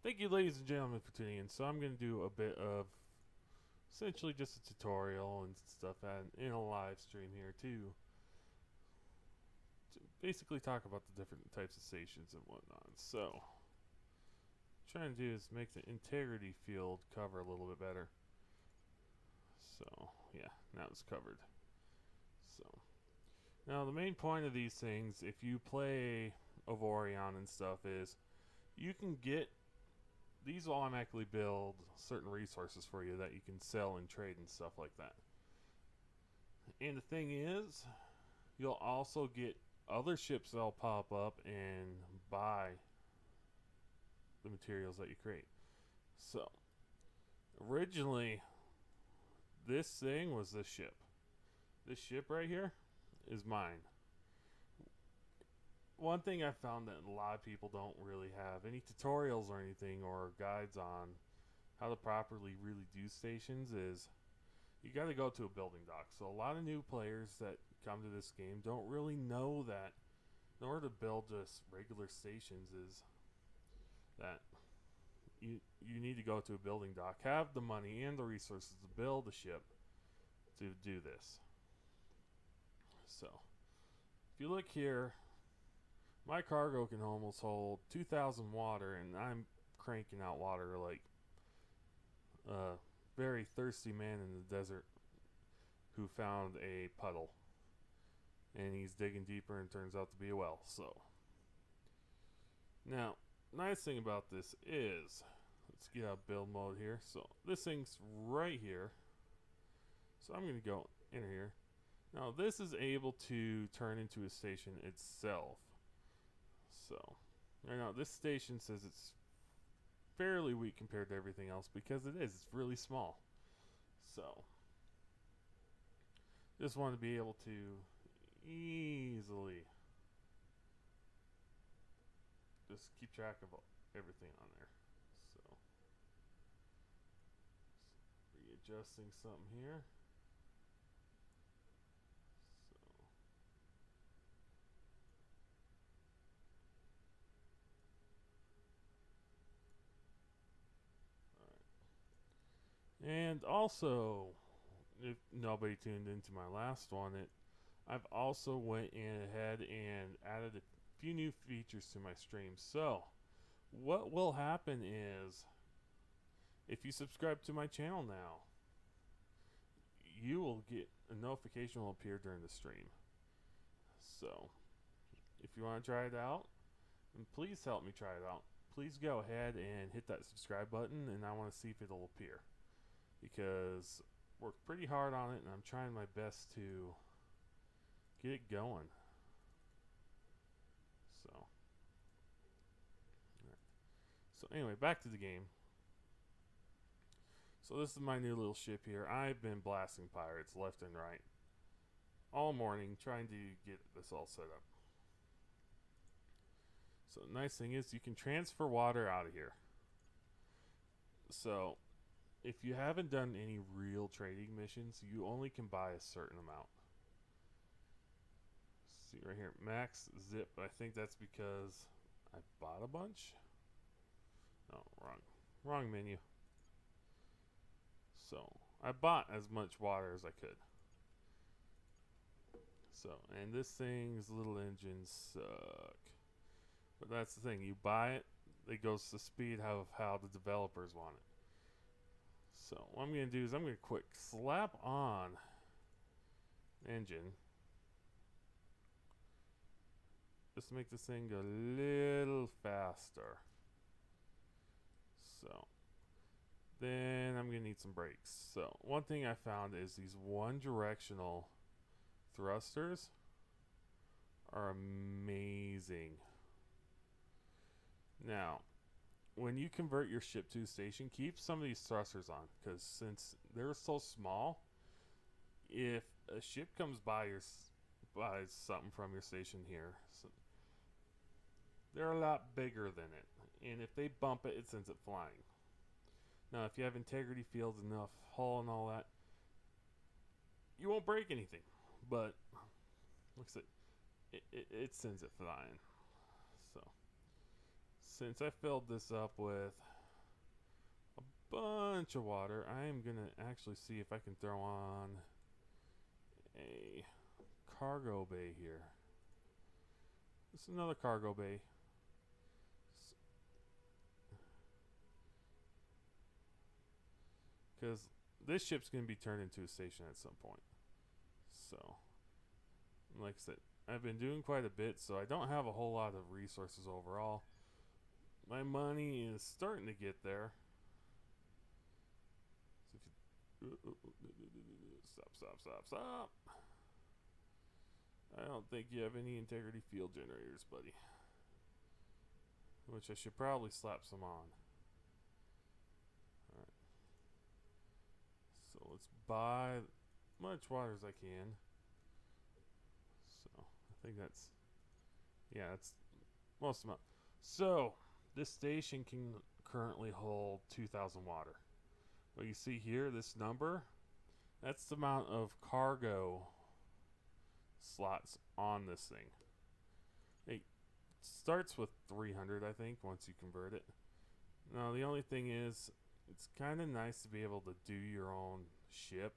Thank you, ladies and gentlemen, for tuning in. So I'm going to do a bit of essentially just a tutorial and stuff in a live stream here to basically talk about the different types of stations and whatnot. So, what I'm trying to do is make the integrity field cover a little bit better. So, yeah, now it's covered. So, now the main point of these things, if you play Avorion and stuff, is you can get these will automatically build certain resources for you that you can sell and trade and stuff like that. And the thing is, you'll also get other ships that'll pop up and buy the materials that you create. So, originally, this thing was this ship. This ship right here is mine. One thing I found that a lot of people don't really have any tutorials or anything or guides on how to properly really do stations is you got to go to a building dock. So a lot of new players that come to this game don't really know that in order to build just regular stations is that you need to go to a building dock, have the money and the resources to build a ship to do this. So if you look here, my cargo can almost hold 2,000 water, and I'm cranking out water like a very thirsty man in the desert who found a puddle. And he's digging deeper and turns out to be a well. So, now, nice thing about this is, let's get out of build mode here. So, this thing's right here. So, I'm going to go enter here. Now, this is able to turn into a station itself. So, right now, this station says it's fairly weak compared to everything else because it is. It's really small. So, just want to be able to easily just keep track of everything on there. So, readjusting something here. And also, if nobody tuned into my last one, I've also went in ahead and added a few new features to my stream. So, what will happen is, if you subscribe to my channel now, you will get a notification will appear during the stream. So, if you want to try it out, and please help me try it out. Please go ahead and hit that subscribe button, and I want to see if it'll appear. Because I worked pretty hard on it, and I'm trying my best to get it going. So, anyway, back to the game. So this is my new little ship here. I've been blasting pirates left and right all morning, trying to get this all set up. So the nice thing is you can transfer water out of here. So if you haven't done any real trading missions, you only can buy a certain amount. See right here, max zip. I think that's because I bought a bunch. No, wrong menu. So I bought as much water as I could. So, and this thing's little engines suck. But that's the thing, you buy it, it goes to speed of how the developers want it. So what I'm going to do is I'm going to quick slap on engine just to make this thing go a little faster. So then I'm going to need some brakes. So one thing I found is these one directional thrusters are amazing. Now, when you convert your ship to a station, keep some of these thrusters on, because since they're so small, if a ship comes by buys something from your station here, so they're a lot bigger than it, and if they bump it, it sends it flying. Now, if you have integrity fields, enough hull and all that, you won't break anything, but like I said, it sends it flying. So since I filled this up with bunch of water. I am going to actually see if I can throw on a cargo bay here. This is another cargo bay. Because this ship's going to be turned into a station at some point. So, like I said, I've been doing quite a bit, so I don't have a whole lot of resources overall. My money is starting to get there. So stop. I don't think you have any integrity field generators, buddy. Which I should probably slap some on. Alright. So let's buy as much water as I can. So I think that's, yeah, that's most amount. So this station can currently hold 2,000 water. What you see here, this number, that's the amount of cargo slots on this thing. It starts with 300, I think, once you convert it. Now, the only thing is, it's kind of nice to be able to do your own ship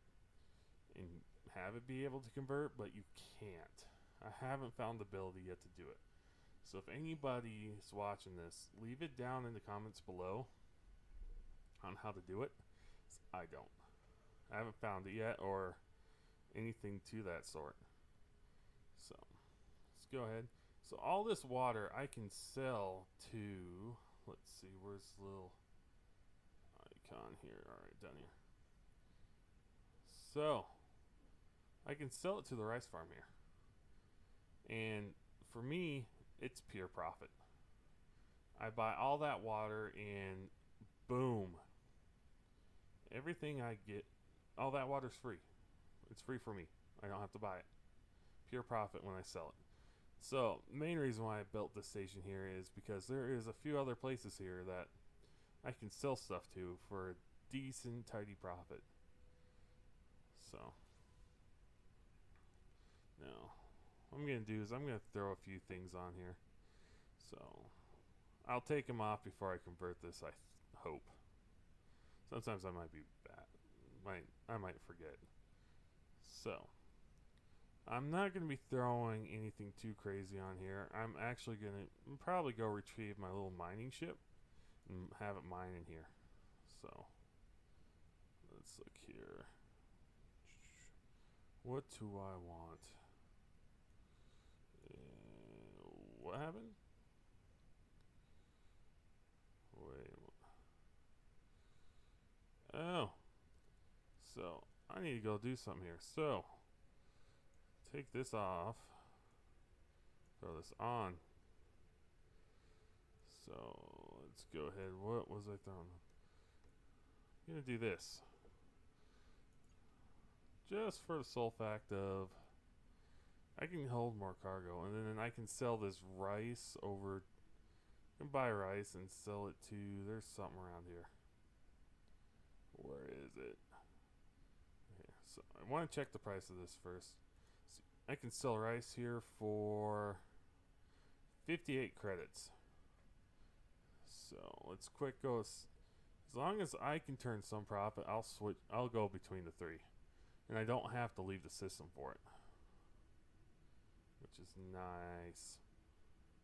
and have it be able to convert, but you can't. I haven't found the ability yet to do it. So if anybody is watching this, leave it down in the comments below on how to do it. I don't. I haven't found it yet or anything to that sort. So let's go ahead. So all this water I can sell to, let's see, where's the little icon here? Alright, down here. So I can sell it to the rice farm here. And for me, it's pure profit. I buy all that water and boom. Everything I get, all that water's free. It's free for me. I don't have to buy it. Pure profit when I sell it. So, main reason why I built this station here is because there is a few other places here that I can sell stuff to for a decent, tidy profit. So, now, what I'm going to do is I'm going to throw a few things on here. So, I'll take them off before I convert this, I hope. Sometimes I might be bad. I might forget. So, I'm not going to be throwing anything too crazy on here. I'm actually going to probably go retrieve my little mining ship and have it mine in here. So, let's look here. What do I want? What happened? Wait. Oh. So, I need to go do something here. So, take this off. Throw this on. So, let's go ahead. What was I throwing? I'm going to do this. Just for the sole fact of I can hold more cargo, and then I can sell this rice over. I can buy rice and sell it to. There's something around here. Where is it? Okay, so I want to check the price of this first. So I can sell rice here for 58 credits. So let's quick go. As long as I can turn some profit, I'll switch. I'll go between the three, and I don't have to leave the system for it, which is nice.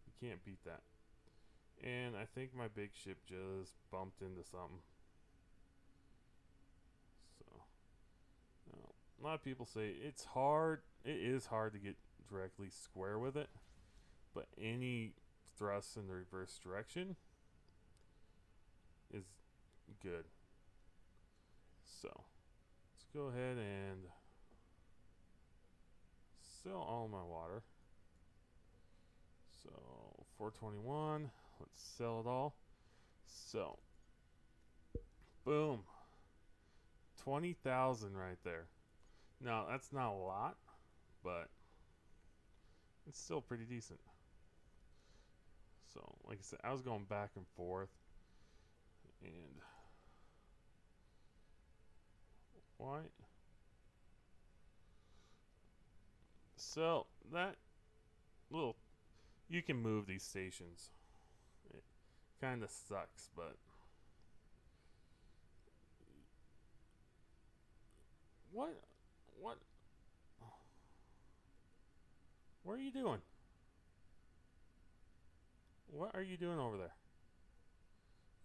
You can't beat that. And I think my big ship just bumped into something. So, a lot of people say it's hard. It is hard to get directly square with it, but any thrust in the reverse direction is good. So, let's go ahead and sell all my water. So, 421. Let's sell it all. So, boom. 20,000 right there. Now, that's not a lot, but it's still pretty decent. So, like I said, I was going back and forth. And why? So, that little, you can move these stations. It kind of sucks, but What? What? What are you doing? What are you doing over there?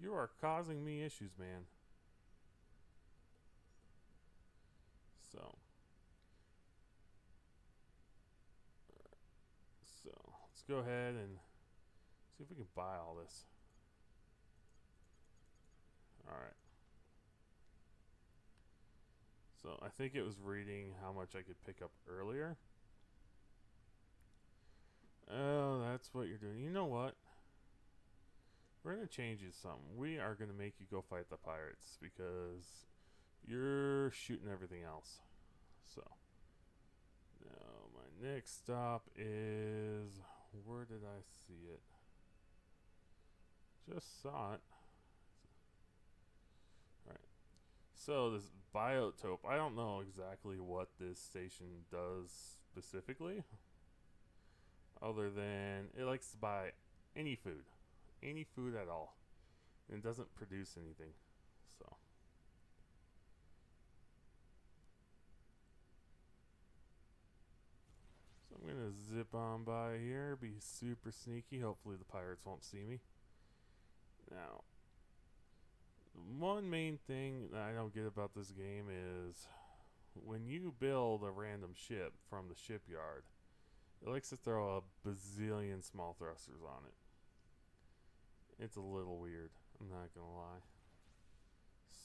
You are causing me issues, man. So. So, let's go ahead and see if we can buy all this. Alright. So, I think it was reading how much I could pick up earlier. Oh, that's what you're doing. You know what? We're going to change it something. We are going to make you go fight the pirates because you're shooting everything else. So, now my next stop is... Where did I see it? Just saw it. Alright. So, this biotope. I don't know exactly what this station does specifically. Other than it likes to buy any food. Any food at all. And it doesn't produce anything. So I'm gonna zip on by here, be super sneaky. Hopefully the pirates won't see me. Now, one main thing that I don't get about this game is when you build a random ship from the shipyard, it likes to throw a bazillion small thrusters on it. It's a little weird, I'm not gonna lie.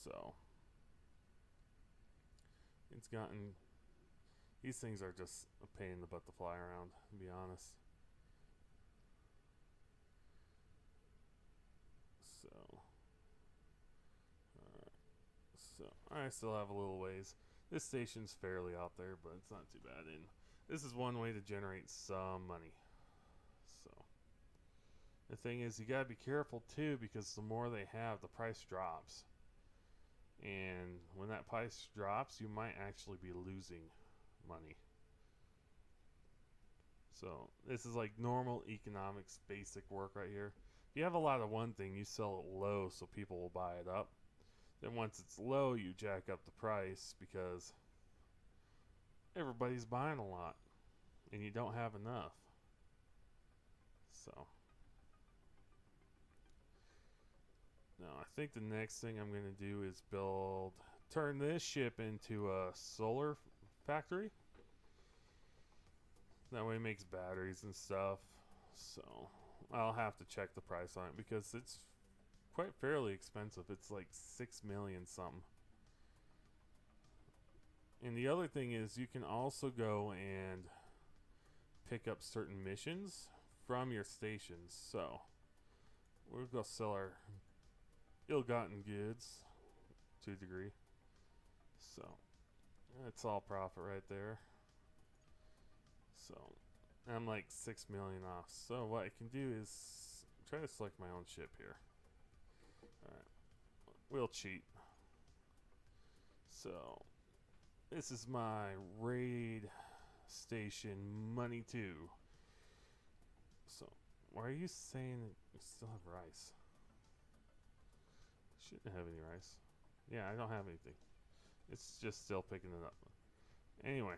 So, it's gotten... These things are just a pain in the butt to fly around, to be honest. So, alright. So, I still have a little ways. This station's fairly out there, but it's not too bad. And this is one way to generate some money. So, the thing is, you gotta be careful too, because the more they have, the price drops. And when that price drops, you might actually be losing money. So this is like normal economics basic work right here. If you have a lot of one thing, you sell it low so people will buy it up. Then once it's low, you jack up the price because everybody's buying a lot and you don't have enough. So now I think the next thing I'm going to do is turn this ship into a solar factory. That way it makes batteries and stuff. So I'll have to check the price on it because it's quite fairly expensive. It's like 6 million something. And the other thing is you can also go and pick up certain missions from your stations. So we'll go sell our ill-gotten goods to a degree. So that's all profit right there. So I'm like 6 million off. So what I can do is try to select my own ship here. Alright. We'll cheat. So this is my raid station money 2. So why are you saying you still have rice? Shouldn't have any rice. Yeah, I don't have anything. It's just still picking it up. Anyway.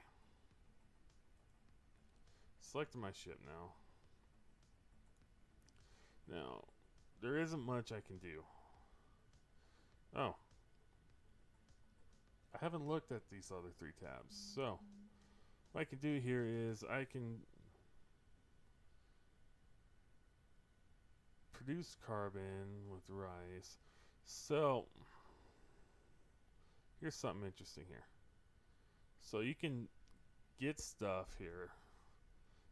Selecting my ship now. Now, there isn't much I can do. Oh. I haven't looked at these other 3 tabs. So, what I can do here is I can produce carbon with rice. So, here's something interesting here. So, you can get stuff here.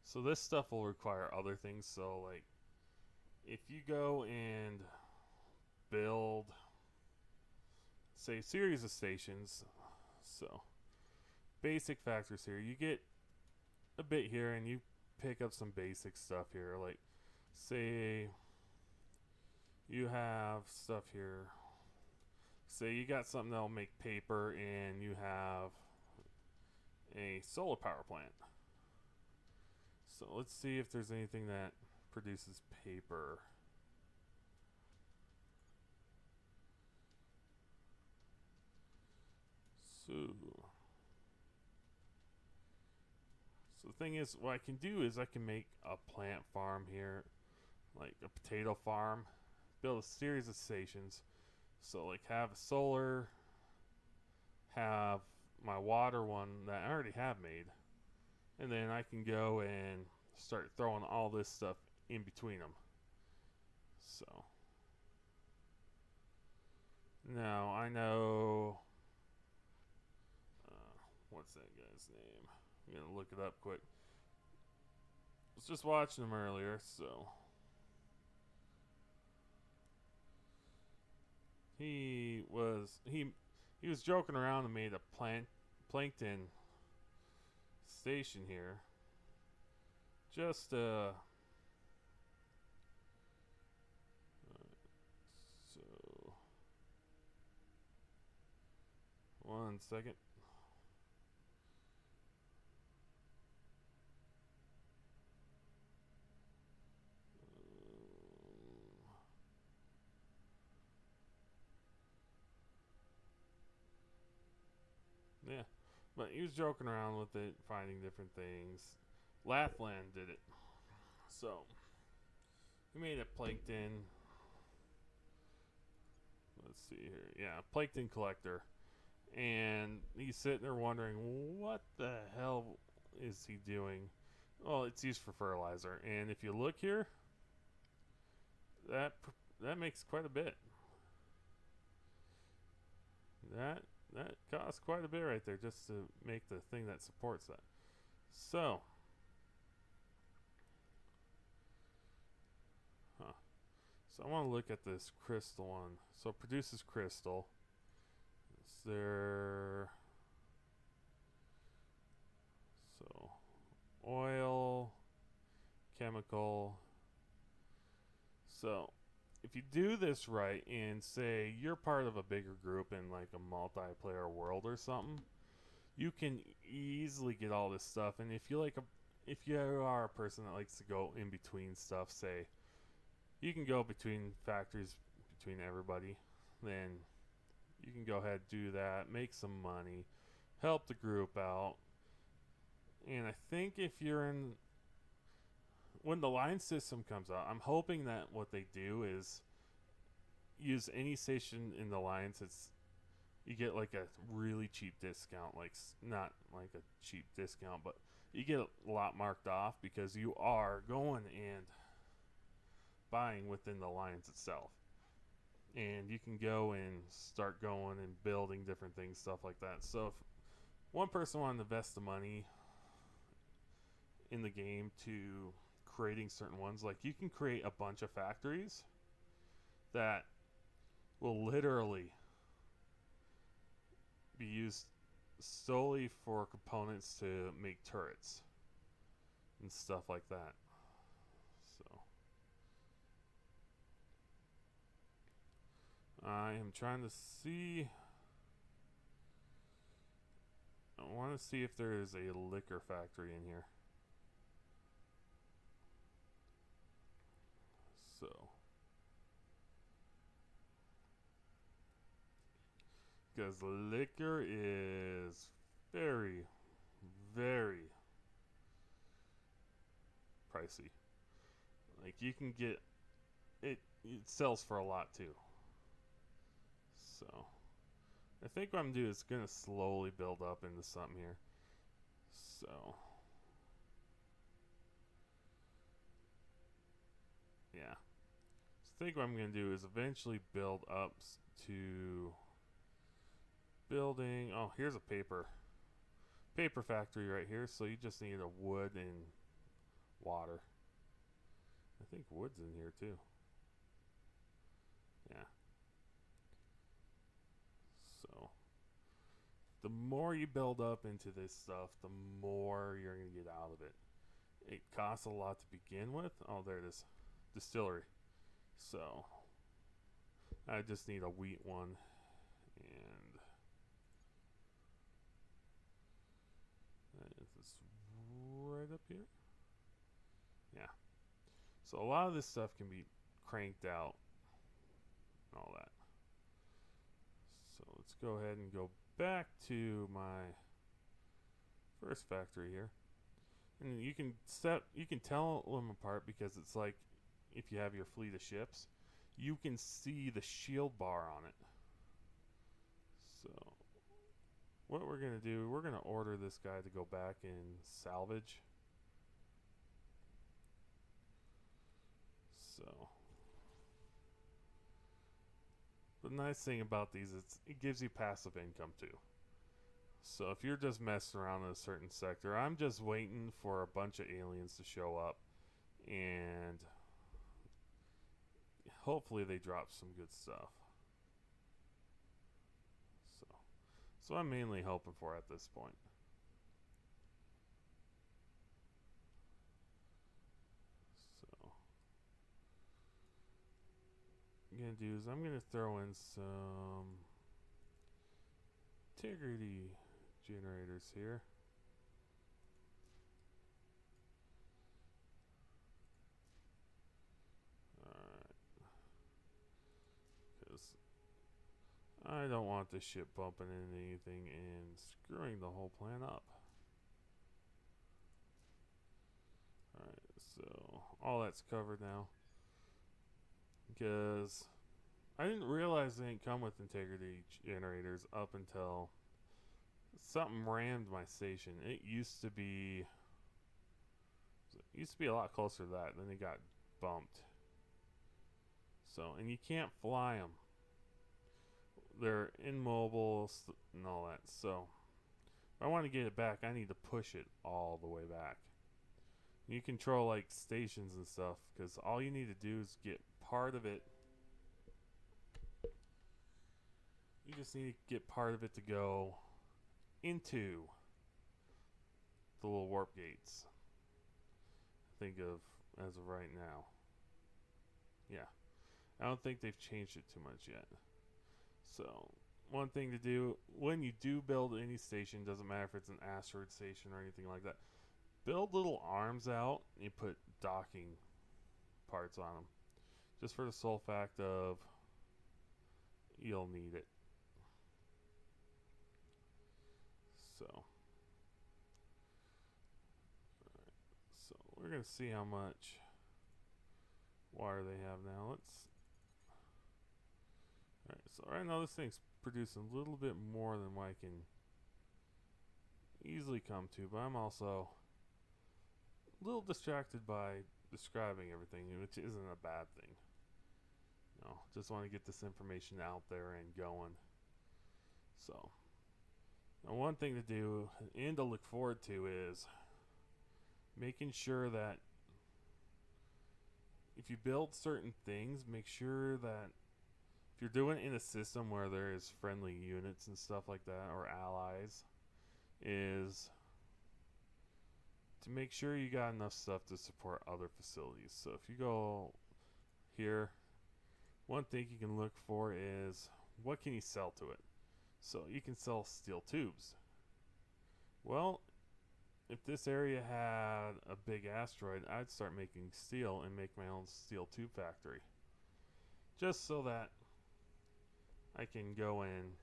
So this stuff will require other things. So like if you go and build say a series of stations, so basic factors here, you get a bit here and you pick up some basic stuff here. Like say you have stuff here, say you got something that'll make paper and you have a solar power plant. So let's see if there's anything that produces paper. So So the thing is, what I can do is I can make a plant farm here, like a potato farm, build a series of stations. So like have a solar, have my water one that I already have made, and then I can go and start throwing all this stuff in between them. So now I know what's that guy's name? I'm gonna look it up quick. I was just watching him earlier, so he was joking around and made a plankton station here. Just so 1 second. Yeah, but he was joking around with it, finding different things. Lathland did it. So he made a plankton. Let's see here. Yeah, plankton collector. And he's sitting there wondering, what the hell is he doing? Well, it's used for fertilizer. And if you look here, that makes quite a bit. That costs quite a bit right there just to make the thing that supports that. So, so I want to look at this crystal one. So it produces crystal. Is there? So, oil, chemical. So, if you do this right and say you're part of a bigger group in like a multiplayer world or something, you can easily get all this stuff. And if you are a person that likes to go in between stuff, say you can go between factories between everybody, then you can go ahead do that, make some money, help the group out. And I think if you're in when the line system comes out, I'm hoping that what they do is use any station in the lines. You get like a really cheap discount, like not like a cheap discount, but you get a lot marked off because you are going and buying within the lines itself. And you can go and start going and building different things, stuff like that. So if one person wanted to invest the money in the game to creating certain ones, like you can create a bunch of factories that will literally be used solely for components to make turrets and stuff like that. So I am trying to see. I want to see if there is a liquor factory in here. So because liquor is very, very pricey. Like you can get it sells for a lot too. So I think what I'm gonna do is gonna slowly build up into something here. So yeah. So I think what I'm gonna do is eventually build up to building. Oh, here's a paper factory right here. So you just need a wood and water. I think wood's in here too. Yeah. So the more you build up into this stuff, the more you're going to get out of it. It costs a lot to begin with. Oh, there it is. Distillery. So I just need a wheat one. And is this right up here? Yeah. So a lot of this stuff can be cranked out and all that. So let's go ahead and go back to my first factory here. And you can tell them apart because it's like if you have your fleet of ships, you can see the shield bar on it. So what we're gonna do, we're gonna order this guy to go back and salvage. So the nice thing about these is it gives you passive income too. So if you're just messing around in a certain sector, I'm just waiting for a bunch of aliens to show up, and hopefully they drop some good stuff. So I'm mainly hoping for at this point. So what I'm gonna do is I'm gonna throw in some integrity generators here. Alright. Because I don't want this ship bumping into anything and screwing the whole plan up. Alright, so all that's covered now. Because I didn't realize they didn't come with integrity generators up until something rammed my station. It used to be a lot closer to that, then it got bumped. So, and you can't fly them. They're immobile and all that. So, if I want to get it back, I need to push it all the way back. You control like stations and stuff, because all you need to do is get part of it. You just need to get part of it to go into the little warp gates. Think of as of right now. Yeah, I don't think they've changed it too much yet. So one thing to do when you do build any station, doesn't matter if it's an asteroid station or anything like that, build little arms out and you put docking parts on them, just for the sole fact of you'll need it. So so we're gonna see how much water they have now. Alright, so right now this thing's producing a little bit more than what I can easily come to, but I'm also a little distracted by describing everything, which isn't a bad thing. No, just want to get this information out there and going. So, now one thing to do and to look forward to is making sure that if you build certain things, make sure that if you're doing it in a system where there is friendly units and stuff like that, or allies, is to make sure you got enough stuff to support other facilities. So if you go here, one thing you can look for is what can you sell to it. So you can sell steel tubes. Well, if this area had a big asteroid, I'd start making steel and make my own steel tube factory, just so that I can go in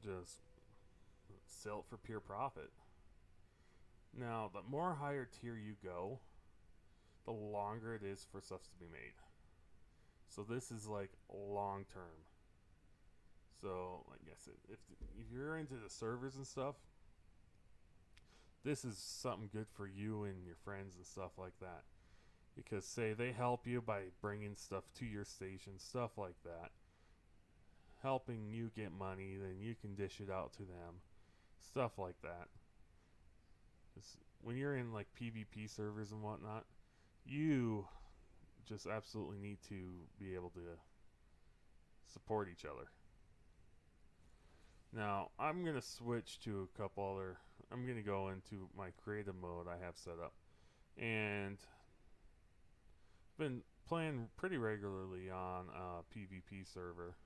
just sell it for pure profit. Now, the more higher tier you go, the longer it is for stuff to be made. So this is like long term. So, like I said, if you're into the servers and stuff, this is something good for you and your friends and stuff like that. Because say they help you by bringing stuff to your station, stuff like that, helping you get money, then you can dish it out to them, stuff like that. When you're in like PvP servers and whatnot, you just absolutely need to be able to support each other. Now, I'm going to switch to a couple other, I'm going to go into my creative mode I have set up. And been playing pretty regularly on a PvP server.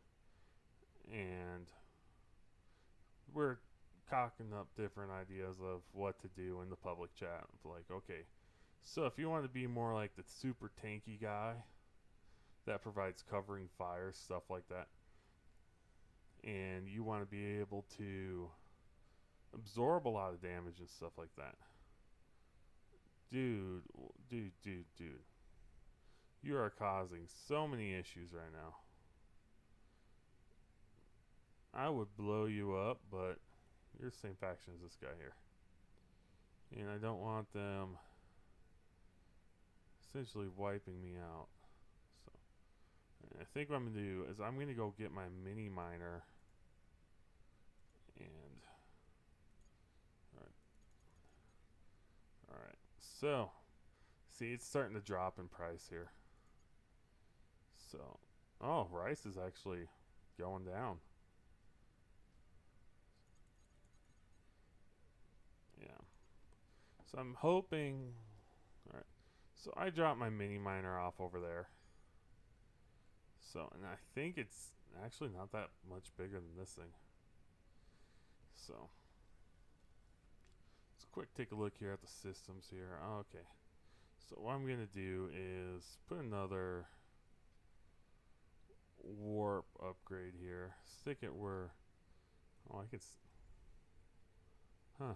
And we're cocking up different ideas of what to do in the public chat. Like, okay, so if you want to be more like the super tanky guy that provides covering fire, stuff like that, and you want to be able to absorb a lot of damage and stuff like that. Dude, dude. You are causing so many issues right now. I would blow you up, but you're the same faction as this guy here. And I don't want them essentially wiping me out. So I think what I'm going to do is I'm going to go get my mini miner. And alright. So see, it's starting to drop in price here. So oh, rice is actually going down. Yeah. So I'm hoping. Alright. So I dropped my mini miner off over there. So, and I think it's actually not that much bigger than this thing. So, let's quick take a look here at the systems here. Okay. So what I'm going to do is put another warp upgrade here. Stick it where, oh, I can, huh.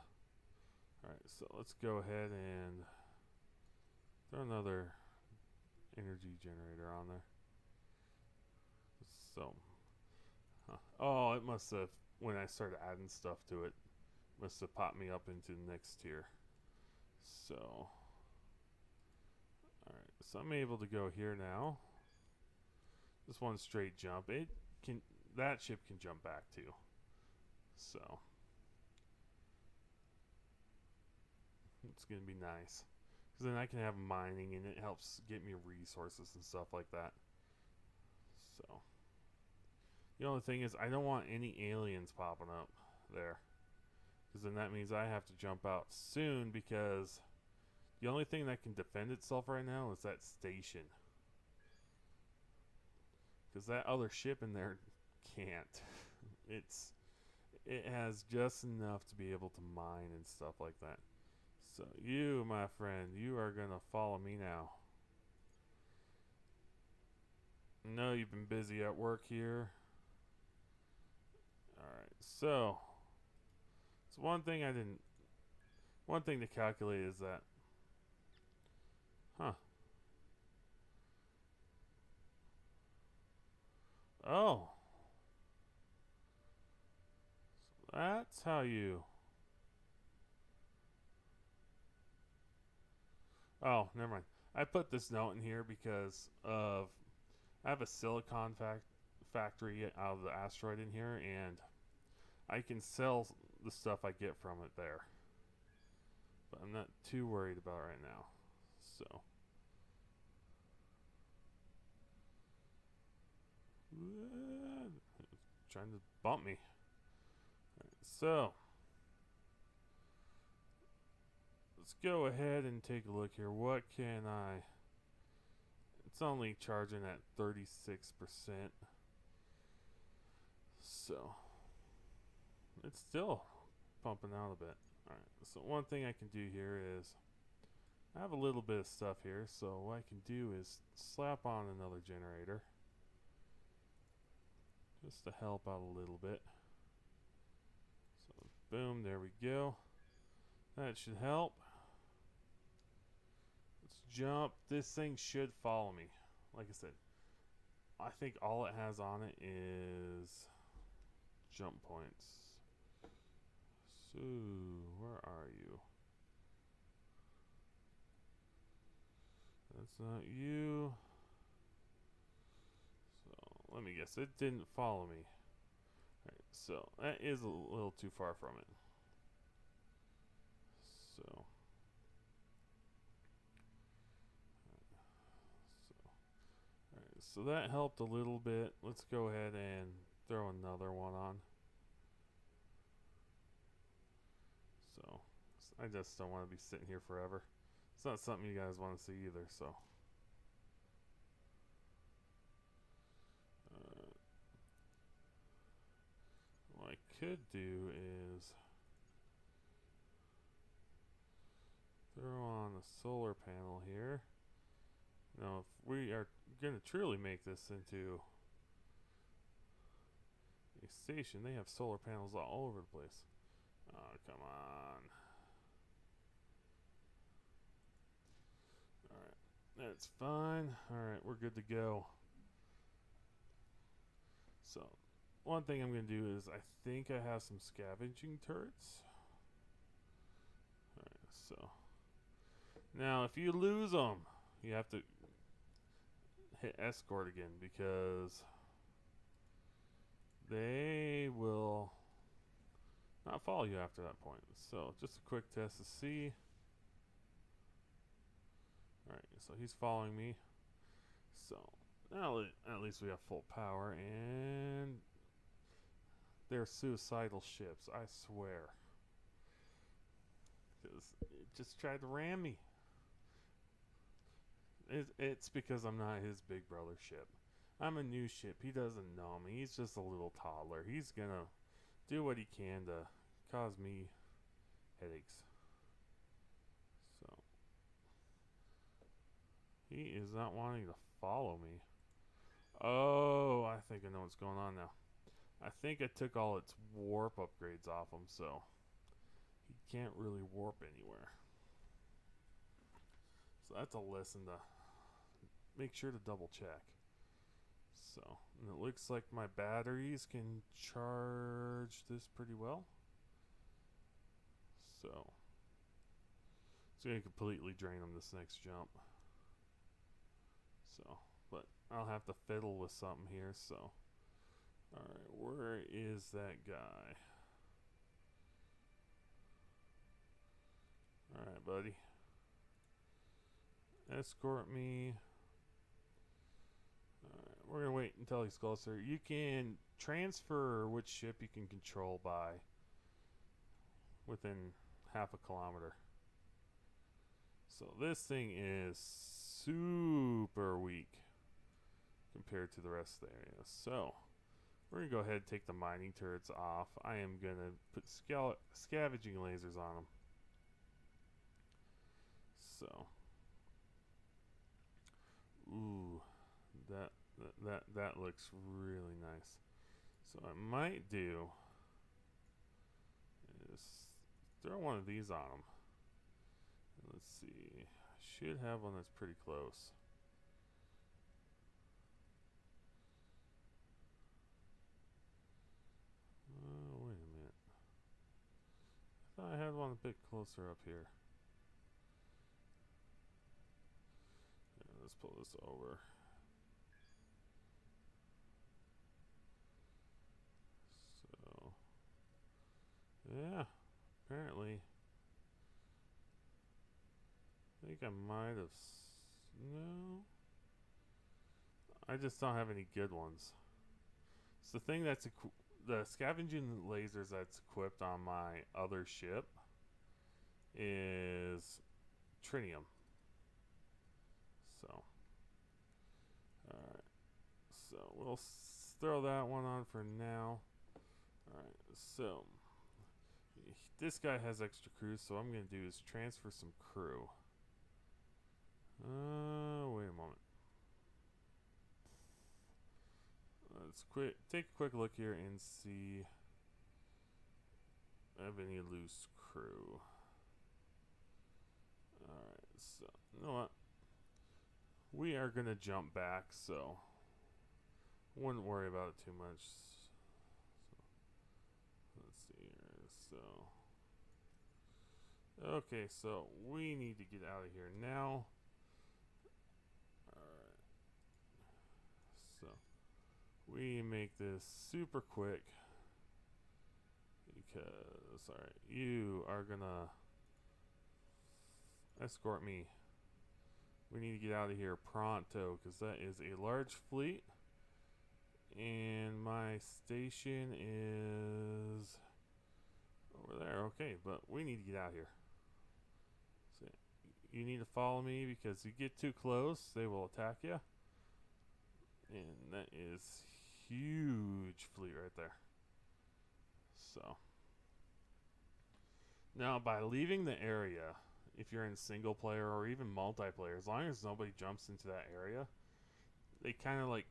Alright, so let's go ahead and throw another energy generator on there. So, oh, it must have, when I started adding stuff to it, must have popped me up into the next tier. So, alright, so I'm able to go here now. Just one straight jump. It can, that ship can jump back too. So, it's going to be nice. Because then I can have mining and it helps get me resources and stuff like that. So, the only thing is I don't want any aliens popping up there. Because then that means I have to jump out soon, because the only thing that can defend itself right now is that station. Because that other ship in there can't. It has just enough to be able to mine and stuff like that. So you, my friend, you are going to follow me now. No, you've been busy at work here. Alright, so one thing to calculate is that, oh, so that's how you, oh, never mind. I put this note in here because of, I have a silicon factory out of the asteroid in here, and I can sell the stuff I get from it there. But I'm not too worried about it right now. So, trying to bump me. Right, so, let's go ahead and take a look here. What can I... It's only charging at 36%. So, it's still pumping out a bit. Alright, so one thing I can do here is, I have a little bit of stuff here, so what I can do is slap on another generator. Just to help out a little bit. So, boom, there we go. That should help. Let's jump. This thing should follow me. Like I said, I think all it has on it is jump points. So, where are you? That's not you. So, let me guess. It didn't follow me. Alright, so that is a little too far from it. So, so that helped a little bit. Let's go ahead and throw another one on. So, I just don't want to be sitting here forever. It's not something you guys want to see either, so. What I could do is throw on a solar panel here. Now, if we are going to truly make this into a station, they have solar panels all over the place. Oh, come on. Alright, that's fine. Alright, we're good to go. So, one thing I'm going to do is I think I have some scavenging turrets. Alright, so. Now, if you lose them, you have to hit escort again because they will not follow you after that point. So, just a quick test to see. Alright, so he's following me. So, now at least we have full power, and they're suicidal ships, I swear. Because it just tried to ram me. It's because I'm not his big brother ship. I'm a new ship. He doesn't know me. He's just a little toddler. He's gonna do what he can to cause me headaches. So he is not wanting to follow me. Oh, I think I know what's going on now. I think I took all its warp upgrades off him, so he can't really warp anywhere. So that's a lesson to make sure to double check. So, and it looks like my batteries can charge this pretty well. So, it's going to completely drain them this next jump. So, but I'll have to fiddle with something here, so. Alright, where is that guy? Alright, buddy. Escort me. Alright, we're going to wait until he's closer. You can transfer which ship you can control by within half a kilometer. So this thing is super weak compared to the rest of the area. So we're going to go ahead and take the mining turrets off. I am going to put scavenging lasers on them. So, ooh, that looks really nice. So what I might do is throw one of these on them. Let's see. I should have one that's pretty close. Wait a minute. I thought I had one a bit closer up here. Yeah, let's pull this over. So, yeah, apparently. I think I might have. No. I just don't have any good ones. So the thing that's the scavenging lasers that's equipped on my other ship is tritium. So, alright. So we'll throw that one on for now. Alright, so this guy has extra crew, so what I'm going to do is transfer some crew. Wait a moment. Let's take a quick look here and see if I have any loose crew. Alright, so you know what? We are gonna jump back, so wouldn't worry about it too much. So, let's see here. So okay, so we need to get out of here now. Alright. So we make this super quick because, alright, you are gonna escort me. We need to get out of here pronto because that is a large fleet, and my station is over there. Okay, but we need to get out of here. So you need to follow me because you get too close, they will attack you, and that is huge fleet right there. So now by leaving the area, if you're in single player or even multiplayer, as long as nobody jumps into that area, they kind of like,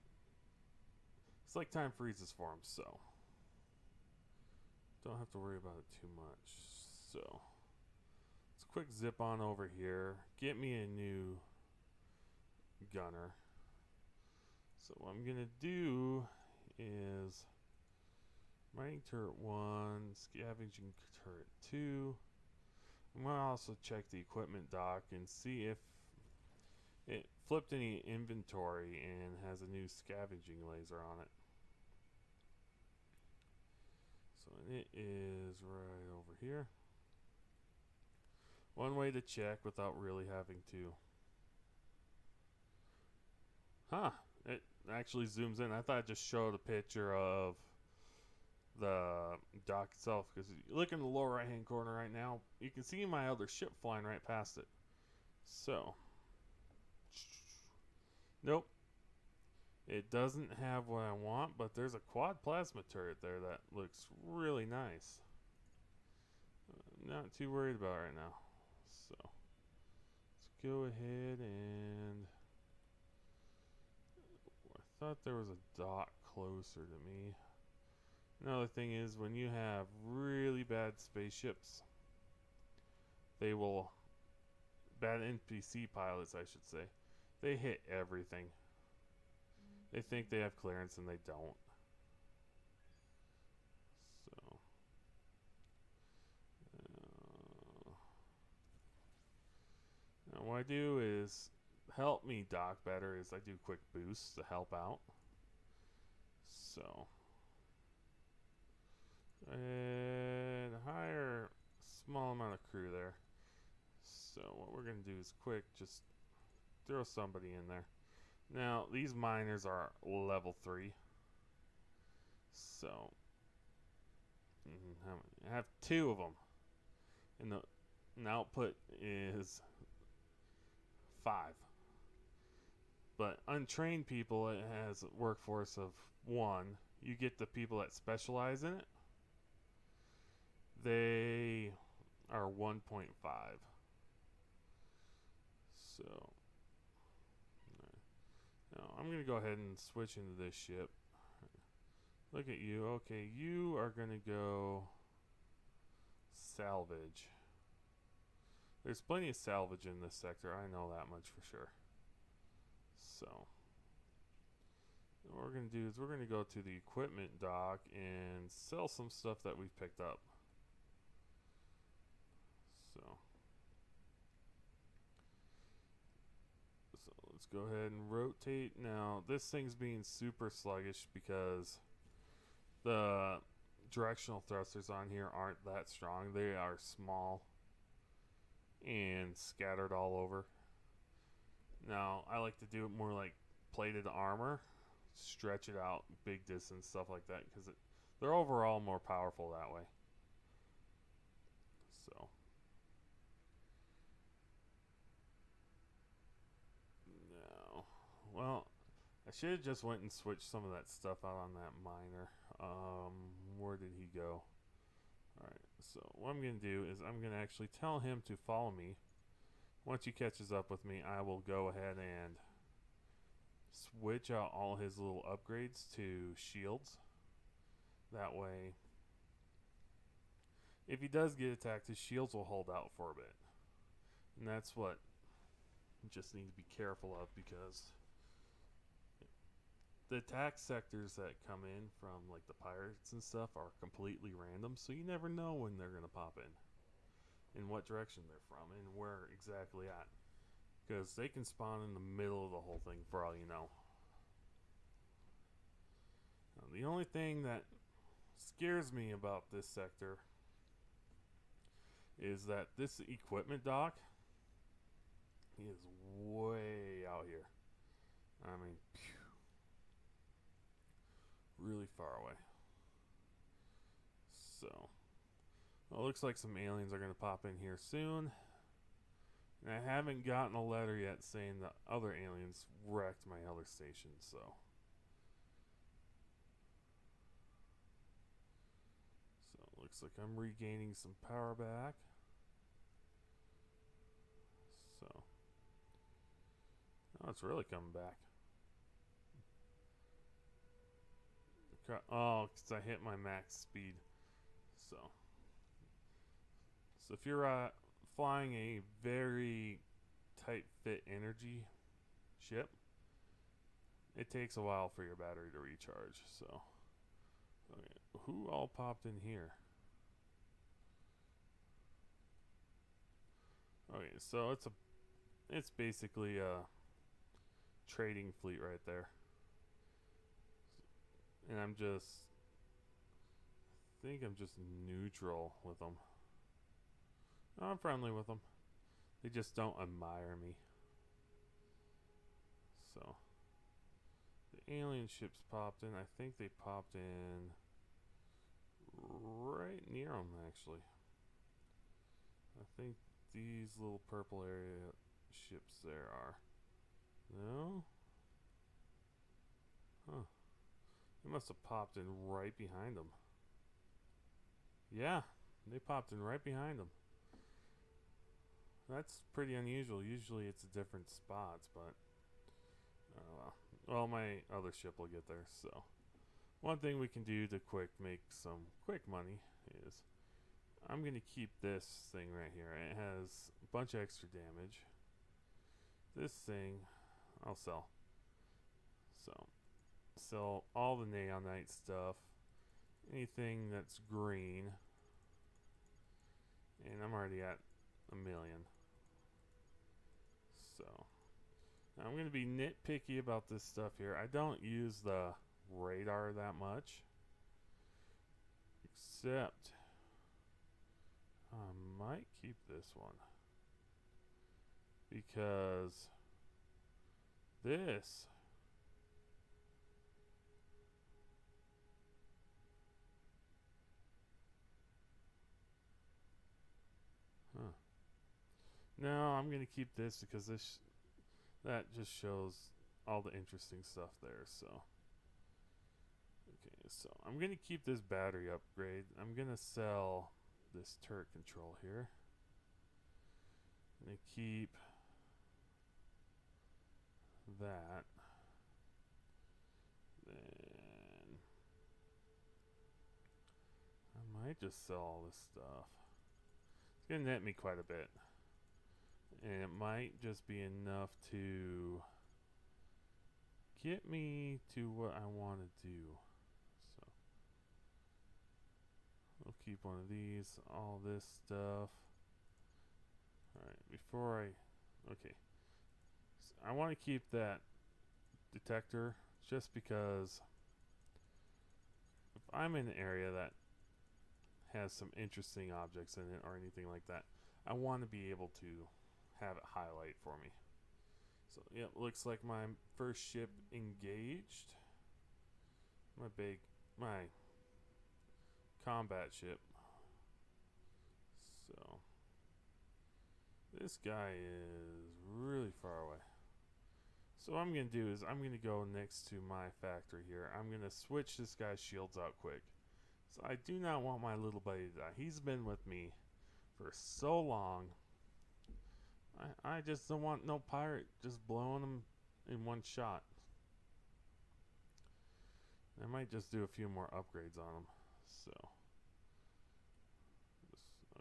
it's like time freezes for them. So don't have to worry about it too much. So let's quick zip on over here. Get me a new gunner. So what I'm gonna do is mining turret 1, scavenging turret 2. I'm gonna also check the equipment dock and see if it flipped any inventory and has a new scavenging laser on it. So it is right over here. One way to check without really having to. Huh. It actually zooms in. I thought it just showed a picture of the dock itself, because you look in the lower right hand corner right now, you can see my other ship flying right past it. So nope, it doesn't have what I want, but there's a quad plasma turret there that looks really nice. Not too worried about it right now. So let's go ahead and I thought there was a dock closer to me. Another thing is, when you have really bad spaceships, they will, bad NPC pilots I should say, they hit everything. They think they have clearance and they don't. So now what I do is help me dock better is I do quick boosts to help out. So and hire a small amount of crew there. So what we're gonna do is quick just throw somebody in there. Now these miners are level 3. So I have 2 of them, and the output is 5. But untrained people, it has a workforce of 1. You get the people that specialize in it. They are 1.5. So now I'm going to go ahead and switch into this ship. Look at you. Okay, you are going to go salvage. There's plenty of salvage in this sector. I know that much for sure. So what we're going to do is we're going to go to the equipment dock and sell some stuff that we've picked up. So let's go ahead and rotate. Now this thing's being super sluggish because the directional thrusters on here aren't that strong. They are small and scattered all over. Now I like to do it more like plated armor, stretch it out big distance, stuff like that, because they're overall more powerful that way. So no, well, I should have just went and switched some of that stuff out on that miner. Where did he go? Alright, so what I'm going to do is I'm going to actually tell him to follow me. Once he catches up with me, I will go ahead and switch out all his little upgrades to shields. That way, if he does get attacked, his shields will hold out for a bit. And that's what you just need to be careful of, because the attack sectors that come in from like the pirates and stuff are completely random, so you never know when they're going to pop in what direction they're from, and where exactly at, because they can spawn in the middle of the whole thing for all you know. Now, the only thing that scares me about this sector is that this equipment dock is way out here. I mean, really far away. So well, it looks like some aliens are going to pop in here soon. And I haven't gotten a letter yet saying that other aliens wrecked my other station, so it looks like I'm regaining some power back. So oh, it's really coming back. Oh, because I hit my max speed. So if you're flying a very tight fit energy ship, it takes a while for your battery to recharge. So, okay, who all popped in here? Okay, so it's basically a trading fleet right there, and I'm just neutral with them. I'm friendly with them. They just don't admire me. So the alien ships popped in. I think they popped in right near them, actually. I think these little purple area ships there are. No? Huh. They must have popped in right behind them. Yeah, they popped in right behind them. That's pretty unusual. Usually it's different spots, but well, my other ship will get there. So one thing we can do to make some quick money is I'm gonna keep this thing right here. It has a bunch of extra damage. This thing I'll sell. So sell all the neonite stuff, anything that's green, and I'm already at 1,000,000. So now I'm going to be nitpicky about this stuff here. I don't use the radar that much, except I might keep this one because this no, I'm going to keep this because that just shows all the interesting stuff there. So okay, so I'm going to keep this battery upgrade. I'm going to sell this turret control here. I'm going to keep that. Then I might just sell all this stuff. It's going to net me quite a bit. And it might just be enough to get me to what I want to do. So we'll keep one of these, all this stuff. Alright, okay. So I want to keep that detector just because if I'm in an area that has some interesting objects in it or anything like that, I want to be able to have it highlight for me. So yep, looks like my first ship engaged. My combat ship. So this guy is really far away. So what I'm gonna do is I'm gonna go next to my factory here. I'm gonna switch this guy's shields out quick. So I do not want my little buddy to die. He's been with me for so long. I just don't want no pirate just blowing him in one shot. I might just do a few more upgrades on him. So,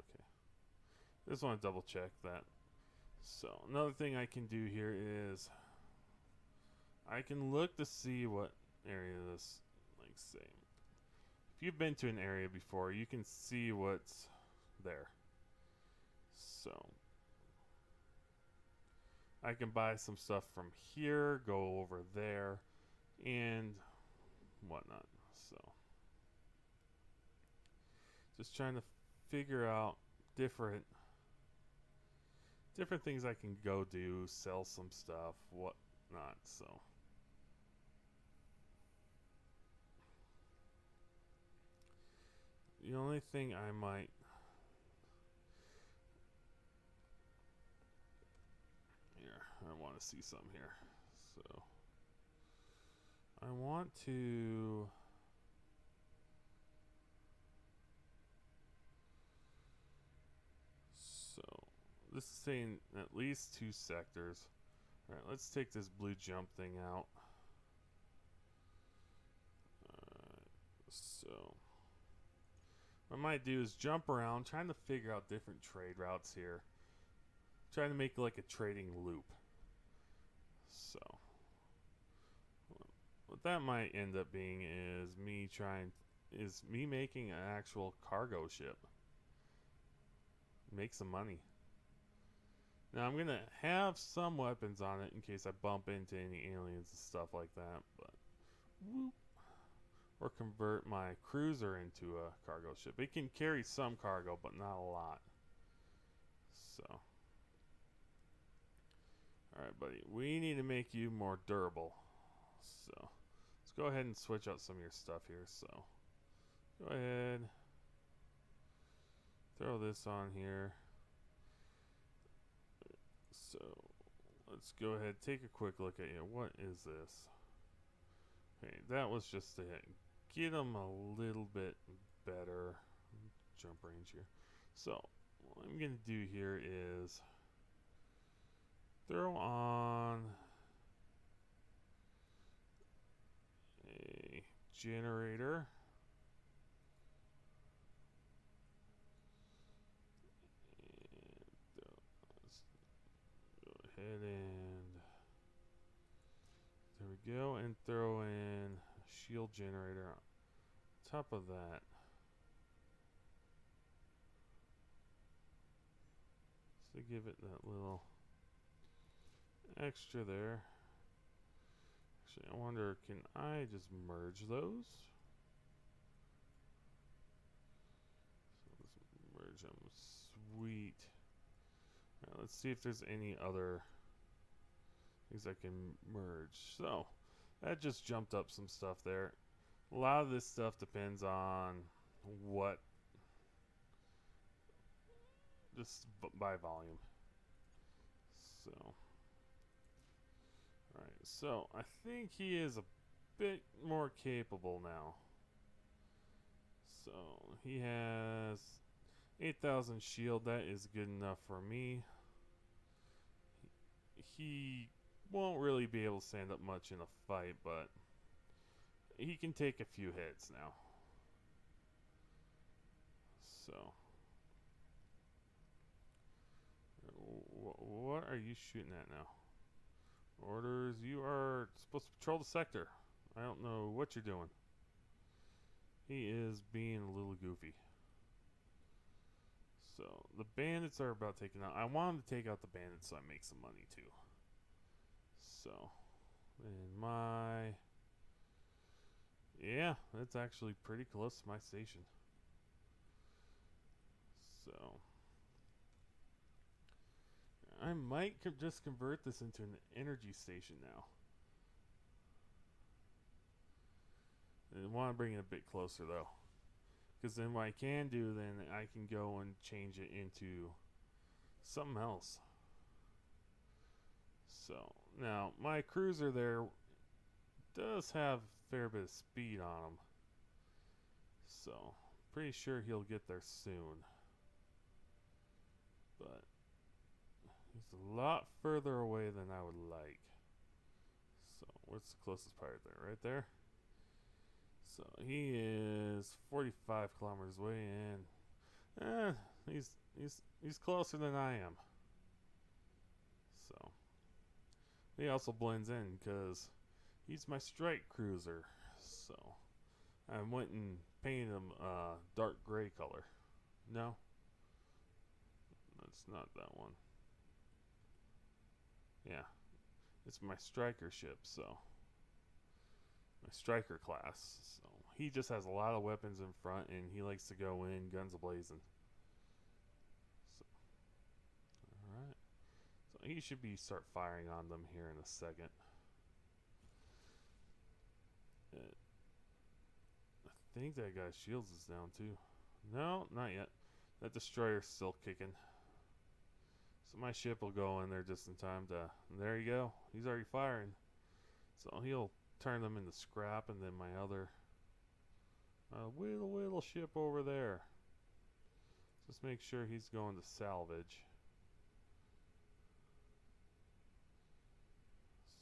okay. Just want to double check that. So, another thing I can do here is I can look to see what area this, like, say, if you've been to an area before, you can see what's there. So I can buy some stuff from here, go over there, and whatnot. So just trying to figure out different things I can go do, sell some stuff, whatnot. So the only thing I might I want to see some here. So I want to this is saying at least 2 sectors. Alright, let's take this blue jump thing out. So What I might do is jump around, trying to figure out different trade routes here. Trying to make like a trading loop. So, what that might end up being is me making an actual cargo ship. Make some money. Now I'm gonna have some weapons on it in case I bump into any aliens and stuff like that, but whoop. Or convert my cruiser into a cargo ship. It can carry some cargo, but not a lot. So, alright, buddy. We need to make you more durable. So, let's go ahead and switch out some of your stuff here. So, go ahead. Throw this on here. So, let's go ahead. Take a quick look at you. What is this? Okay, that was just to get them a little bit better jump range here. So, what I'm going to do here is throw on a generator. And go ahead and there we go, and throw in a shield generator on top of that. So give it that little extra there. Actually, I wonder, can I just merge those? So let's merge them. Sweet. Now let's see if there's any other things I can merge. So that just jumped up some stuff there. A lot of this stuff depends on what, just by volume. So, alright, so I think he is a bit more capable now. So he has 8,000 shield. That is good enough for me. He won't really be able to stand up much in a fight, but he can take a few hits now. So, what are you shooting at now? Orders, you are supposed to patrol the sector. I don't know what you're doing. He is being a little goofy. So, the bandits are about taken out. I want him to take out the bandits so I make some money too. So, and yeah, that's actually pretty close to my station. So, I might just convert this into an energy station now. I want to bring it a bit closer though, because then what I can do, then I can go and change it into something else. So now my cruiser there does have a fair bit of speed on him, so pretty sure he'll get there soon. But he's a lot further away than I would like. So where's the closest pirate there? Right there. So he is 45 kilometers away, and he's closer than I am. So he also blends in because he's my strike cruiser. So I went and painted him dark gray color. No, that's not that one. Yeah, it's my striker ship. So my striker class. So he just has a lot of weapons in front, and he likes to go in guns a-blazing. So, alright. So he should start firing on them here in a second. I think that guy's shields is down too. No, not yet. That destroyer's still kicking. So my ship will go in there just in time to... There you go. He's already firing. So he'll turn them into scrap, and then my other little ship over there. Just make sure he's going to salvage.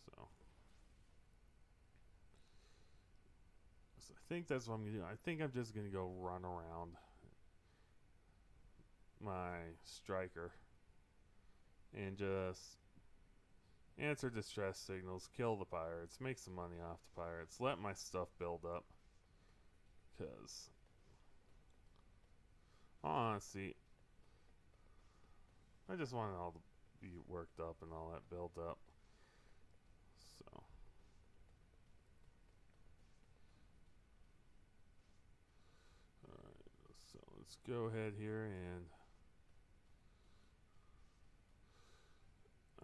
So I think that's what I'm gonna do. I think I'm just gonna go run around my striker and just answer distress signals, kill the pirates, make some money off the pirates, let my stuff build up. Because, honestly, I just want it all to be worked up and all that build up. So, alright, so let's go ahead here and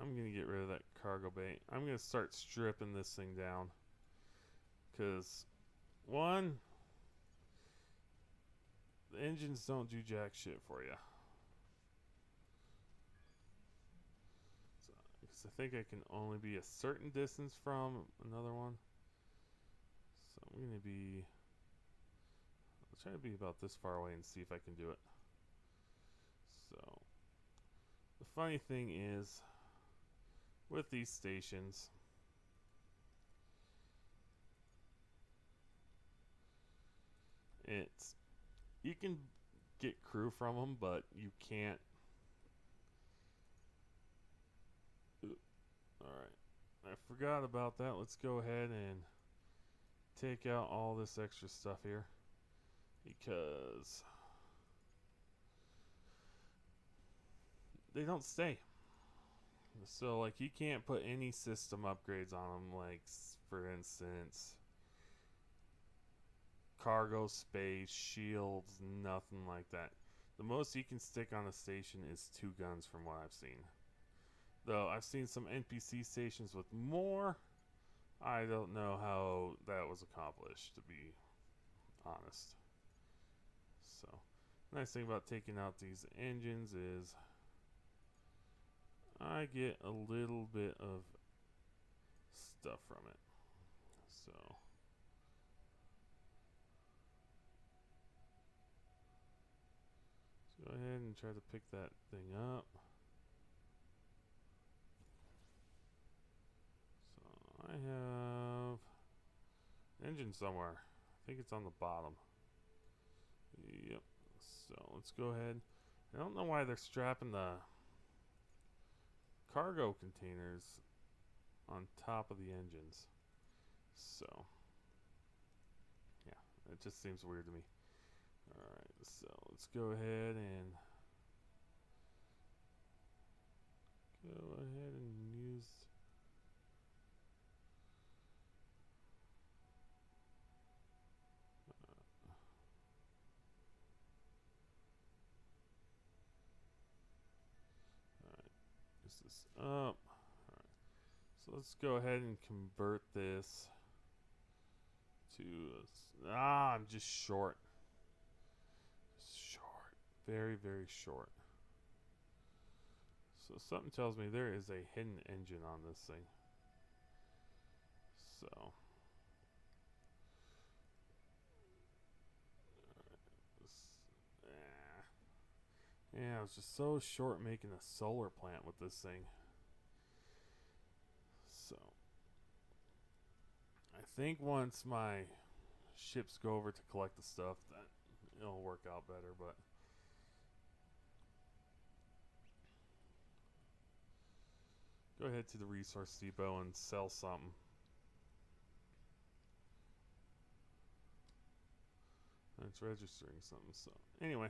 I'm going to get rid of that cargo bay. I'm going to start stripping this thing down. Because, one, the engines don't do jack shit for you. So, because I think I can only be a certain distance from another one. So I'm going to be... I'll try to be about this far away and see if I can do it. So, the funny thing is, with these stations, it's... You can get crew from them, but you can't... Alright, I forgot about that. Let's go ahead and take out all this extra stuff here. Because they don't stay. So, like, you can't put any system upgrades on them, like, for instance, cargo space, shields, nothing like that. The most you can stick on a station is 2 guns from what I've seen. Though, I've seen some NPC stations with more. I don't know how that was accomplished, to be honest. So, nice thing about taking out these engines is I get a little bit of stuff from it. So, let's go ahead and try to pick that thing up. So, I have engine somewhere. I think it's on the bottom. Yep. So, let's go ahead. I don't know why they're strapping the cargo containers on top of the engines. So, yeah, it just seems weird to me. Alright, so let's go ahead and use this up. Alright, so let's go ahead and convert this to I'm just short. Very, very short. So something tells me there is a hidden engine on this thing. So yeah, I was just so short making a solar plant with this thing. So I think once my ships go over to collect the stuff, that it'll work out better, but go ahead to the resource depot and sell something. It's registering something. So anyway,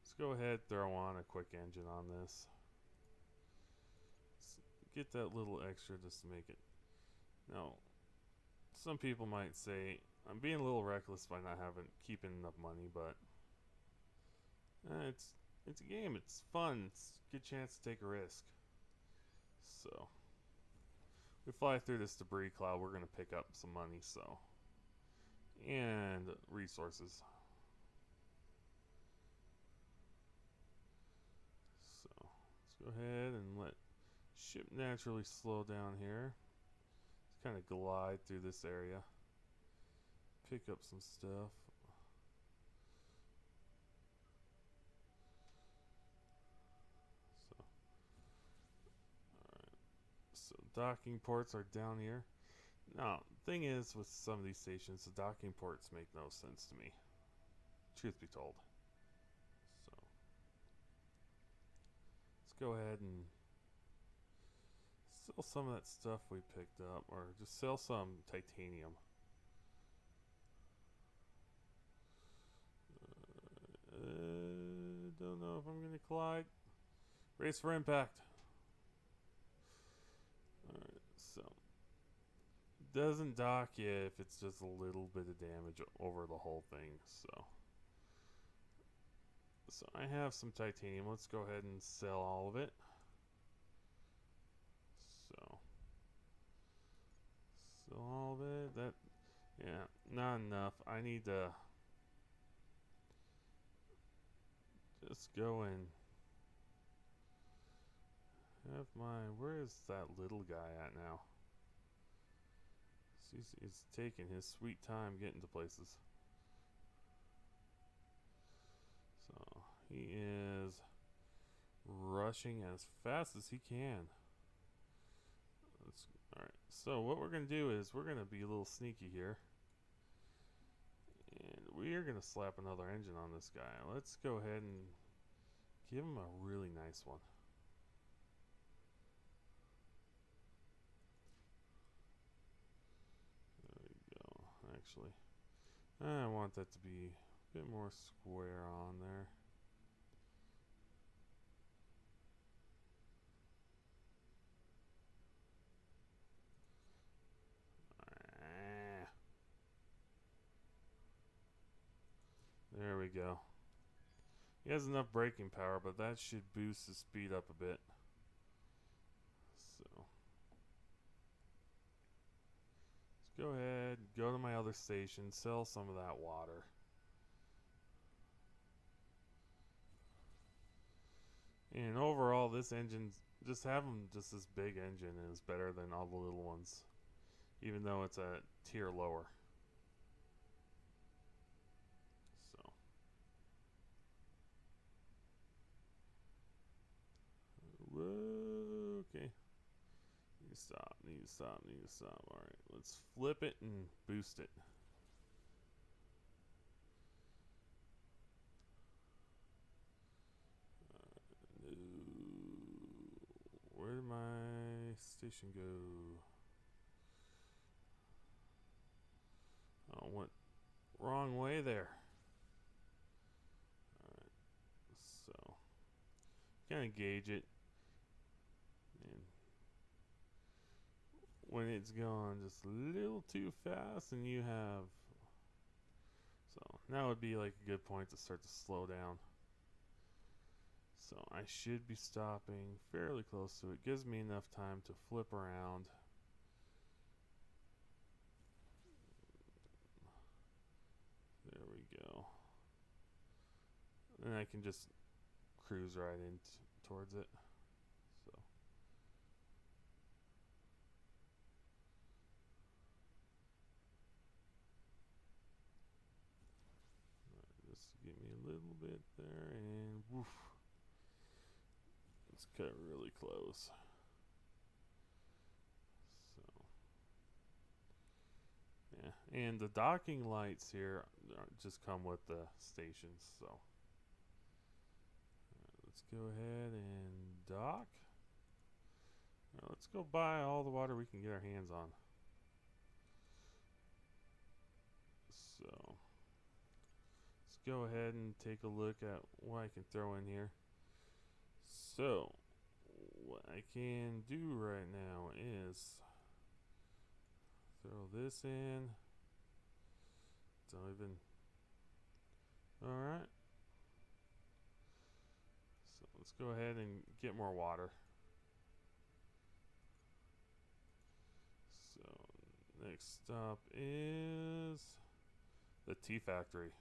let's go ahead, throw on a quick engine on this. Let's get that little extra just to make it. Now, some people might say I'm being a little reckless by not keeping enough money, but it's a game. It's fun. It's a good chance to take a risk. So we fly through this debris cloud. We're gonna pick up some money. So and resources. So let's go ahead and let ship naturally slow down here. Let's kind of glide through this area. Pick up some stuff. So, alright. So docking ports are down here. Now, thing is with some of these stations, the docking ports make no sense to me. Truth be told. So, go ahead and sell some of that stuff we picked up, or just sell some titanium. Don't know if I'm gonna collide. Race for impact. Alright, so doesn't dock you if it's just a little bit of damage over the whole thing. So I have some titanium. Let's go ahead and sell all of it. So sell all of it. That, yeah, not enough. I need to just go and have my, where is that little guy at now? He's taking his sweet time getting to places. So he is rushing as fast as he can. Alright, so what we're going to do is we're going to be a little sneaky here. And we are going to slap another engine on this guy. Let's go ahead and give him a really nice one. There we go. Actually, I want that to be a bit more square on there. There we go. He has enough braking power, but that should boost his speed up a bit. So let's go ahead, go to my other station, sell some of that water. And overall, this engine, just having just this big engine is better than all the little ones, even though it's a tier lower. Whoa, okay. Need to stop, need to stop, need to stop. Alright, let's flip it and boost it. No. Where did my station go? Oh, went wrong way there. Alright, so kind of gauge it. And when it's gone just a little too fast and you have, so now would be like a good point to start to slow down. So I should be stopping fairly close to it. Gives me enough time to flip around. There we go. And I can just cruise right in towards it. So just give me a little bit there, and woof. Let's cut really close. So yeah, and the docking lights here just come with the stations. So let's go ahead and dock. Now let's go buy all the water we can get our hands on. So let's go ahead and take a look at what I can throw in here. So what I can do right now is throw this in. Don't even. Alright. So let's go ahead and get more water. So next stop is the tea factory.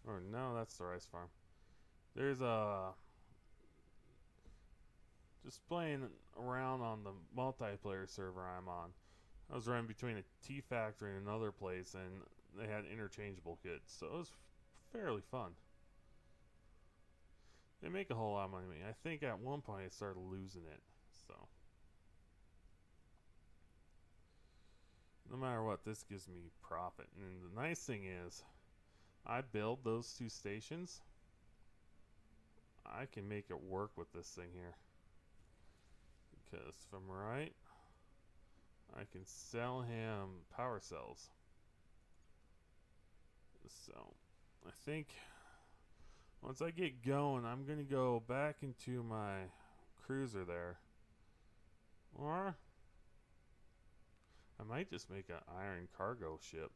Or no, that's the rice farm. There's a, just playing around on the multiplayer server I'm on. I was running between a tea factory and another place, and they had interchangeable kits, so it was fairly fun. They make a whole lot of money. I think at one point I started losing it, so no matter what, this gives me profit. And the nice thing is, I build those two stations. I can make it work with this thing here. Because if I'm right, I can sell him power cells. So I think once I get going, I'm going to go back into my cruiser there. Or I might just make an iron cargo ship.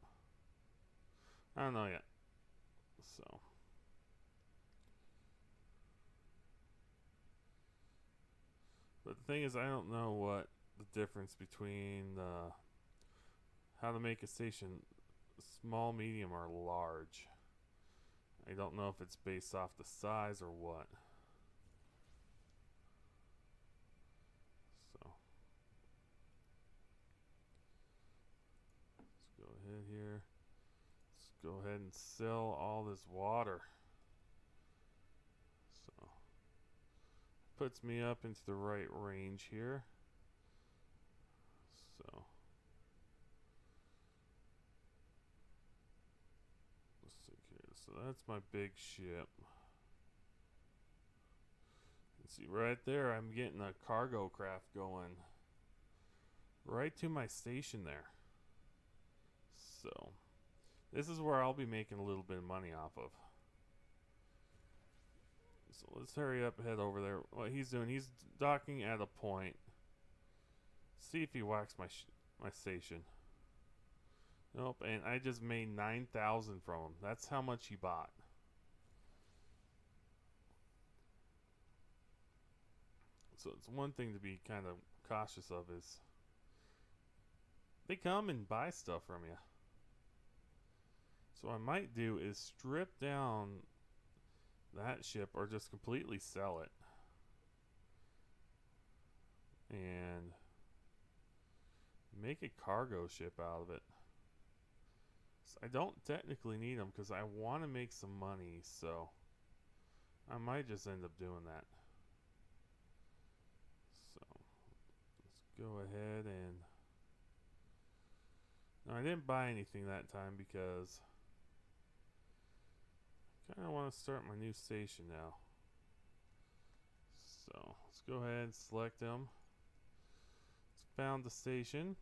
I don't know yet. So but the thing is, I don't know what the difference between how to make a station small, medium, or large. I don't know if it's based off the size or what. So let's go ahead here. Let's go ahead and sell all this water. So puts me up into the right range here. So let's see here. So that's my big ship. You see right there, I'm getting a cargo craft going right to my station there. So this is where I'll be making a little bit of money off of. So let's hurry up, head over there. What he's doing, he's docking at a point. See if he whacks my station. Nope, and I just made 9,000 from him. That's how much he bought. So it's one thing to be kind of cautious of is they come and buy stuff from you. So what I might do is strip down that ship or just completely sell it. And make a cargo ship out of it. So I don't technically need them because I want to make some money, so I might just end up doing that. So let's go ahead and no, I didn't buy anything that time because I kind of want to start my new station now. So let's go ahead and select them. Let's found the station.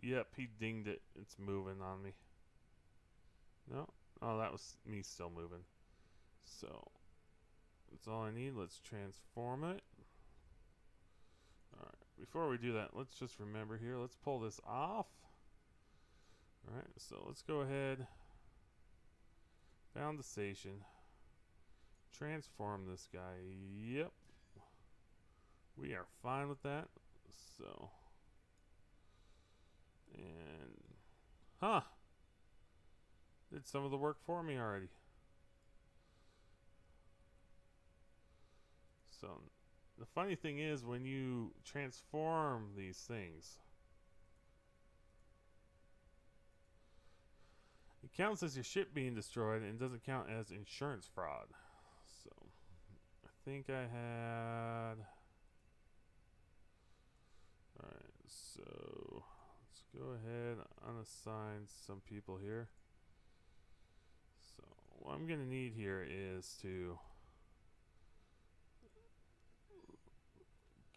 Yep, he dinged it. It's moving on me. No? Oh, that was me still moving. So that's all I need. Let's transform it. Alright, before we do that, let's just remember here. Let's pull this off. Alright, so let's go ahead. Found the station. Transform this guy. Yep. We are fine with that. So. And. Did some of the work for me already. So. The funny thing is when you transform these things, it counts as your ship being destroyed and doesn't count as insurance fraud. So, I think I had... Alright, so let's go ahead and unassign some people here. So, what I'm going to need here is to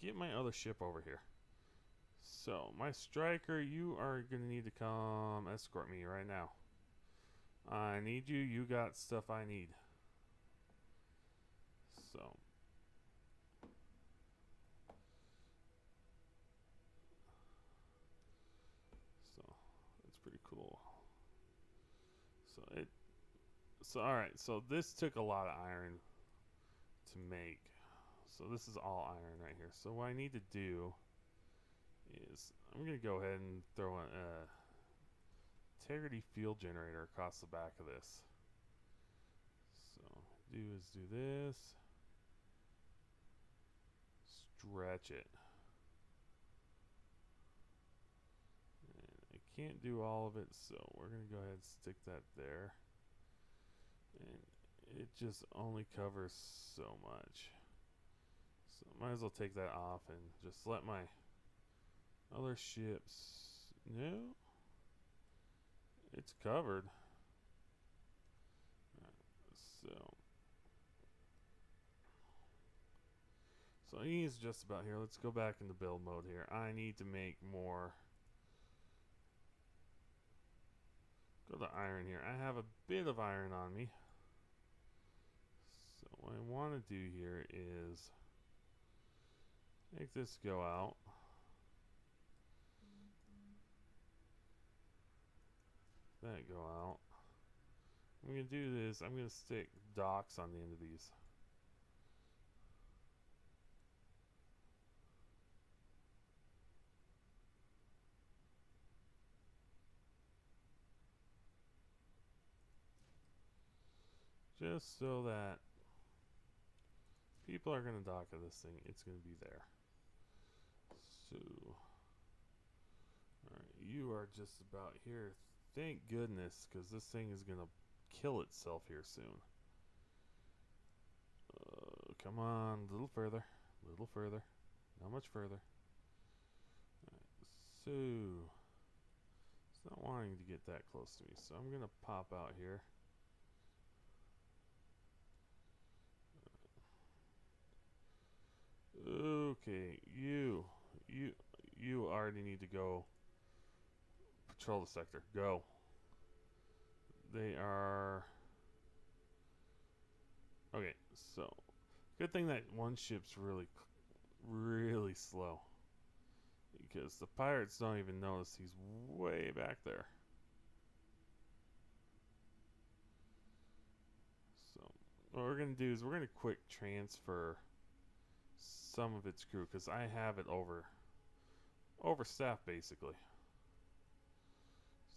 get my other ship over here. So, my striker, you are going to need to come escort me right now. I need you. You got stuff I need. So. It's pretty cool. So alright, so this took a lot of iron to make. So this is all iron right here. So what I need to do is I'm going to go ahead and throw an integrity field generator across the back of this. So do this, stretch it. And I can't do all of it, so we're going to go ahead and stick that there. And it just only covers so much. So might as well take that off and just let my other ships... No? It's covered. So he's just about here. Let's go back into build mode here. I need to make more. Go to iron here. I have a bit of iron on me. So what I want to do here is make this go out. That go out. I'm going to do this. I'm going to stick docks on the end of these. Just so that people are going to dock at this thing. It's going to be there. So, alright, you are just about here. Thank goodness, because this thing is going to kill itself here soon. Come on, a little further. A little further. Not much further. Alright, so, it's not wanting to get that close to me, so I'm going to pop out here. Okay, you already need to go patrol the sector. Go. They are... Okay, so good thing that one ship's really slow, because the pirates don't even notice he's way back there. So what we're gonna do is we're gonna quick transfer some of its crew, because I have it overstaffed basically.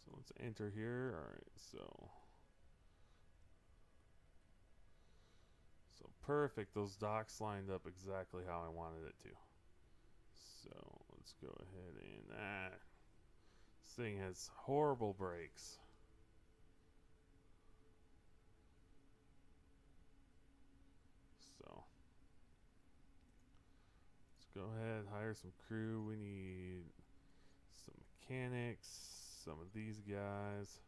So let's enter here. Alright, so perfect. Those docks lined up exactly how I wanted it to. So let's go ahead and this thing has horrible brakes. So let's go ahead, hire some crew. We need some mechanics, some of these guys.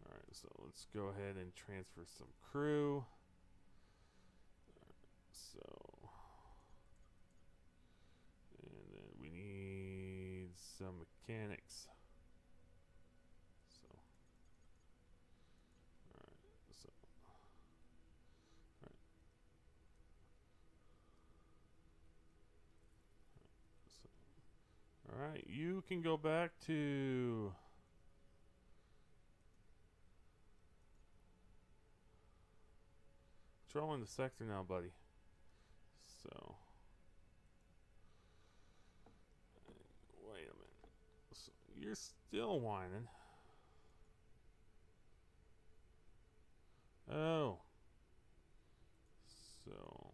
Alright, so let's go ahead and transfer some crew. So, and then we need some mechanics. So, alright, so, alright, you can go back to patrolling the sector now, buddy. So, wait a minute. So you're still whining. Oh. So,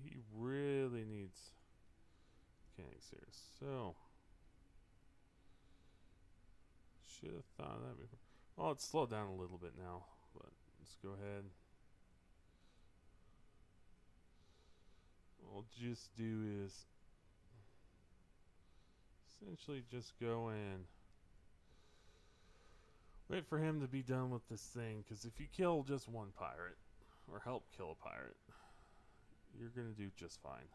he really needs mechanics here. So, should have thought of that before. Well, it's slowed down a little bit now, but let's go ahead. What we'll just do is essentially just go in, wait for him to be done with this thing, because if you kill just one pirate, or help kill a pirate, you're going to do just fine.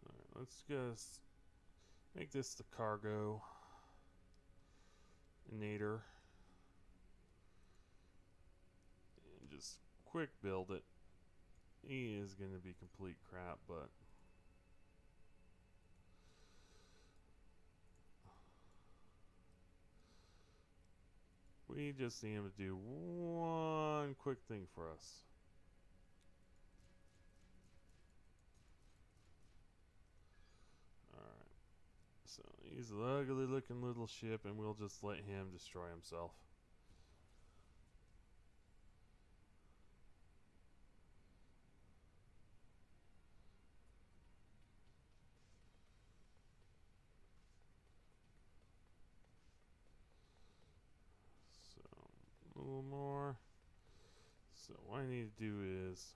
Alright, let's just make this the cargo nader. And just quick build it. He is going to be complete crap, but we just need him to do one quick thing for us. Alright. So he's an ugly looking little ship, and we'll just let him destroy himself. A little more. So what I need to do is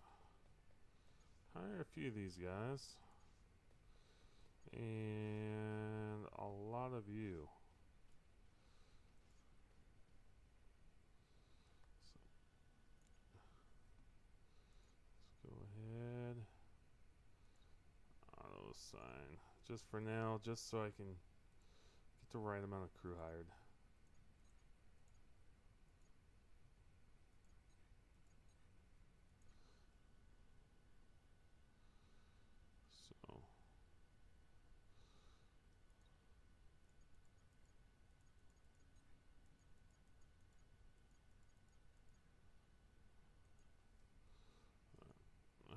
hire a few of these guys And a lot of you. So let's go ahead. Auto assign. Just for now, just so I can get the right amount of crew hired. So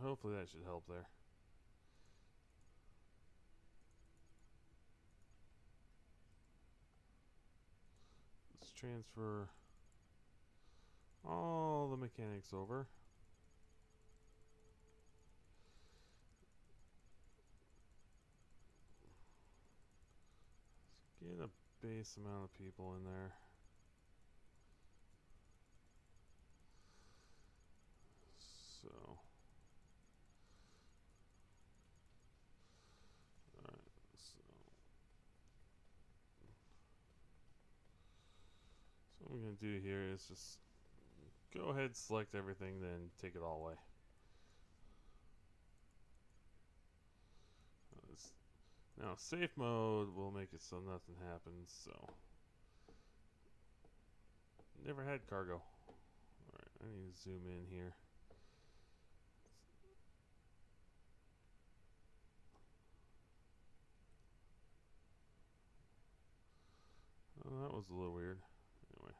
hopefully that should help there. Let's transfer all the mechanics over. Let's get a base amount of people in there. So, alright, so what I'm going to do here is just go ahead, select everything, then take it all away. Now, safe mode will make it so nothing happens, so. Never had cargo. Alright, I need to zoom in here. Oh, that was a little weird. Anyway.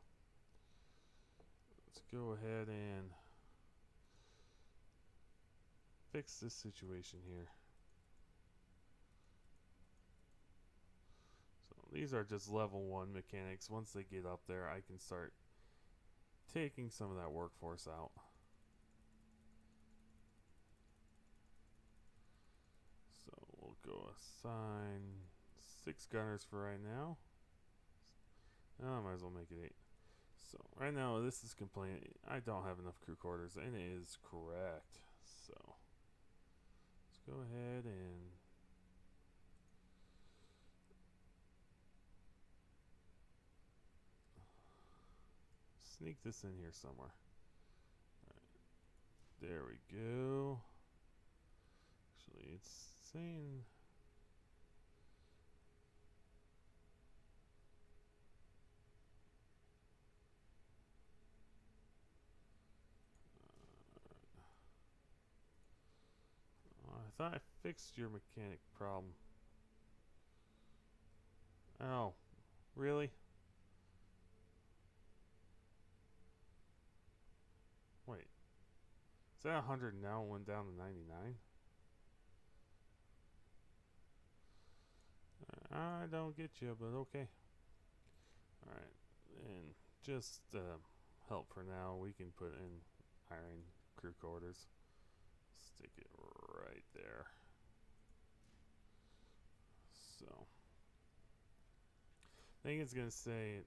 Let's go ahead and fix this situation here. So these are just level 1 mechanics. Once they get up there, I can start taking some of that workforce out. So we'll go assign 6 gunners for right now. I might as well make it 8. So right now this is complaining I don't have enough crew quarters, and it is correct. So let's go ahead and sneak this in here somewhere. Alright, there we go. Actually, it's saying I thought I fixed your mechanic problem. Oh, really? Wait, is that 100 now? It went down to 99? I don't get you, but okay. Alright, and just help for now, we can put in iron crew quarters. Stick it right there. So I think it's gonna say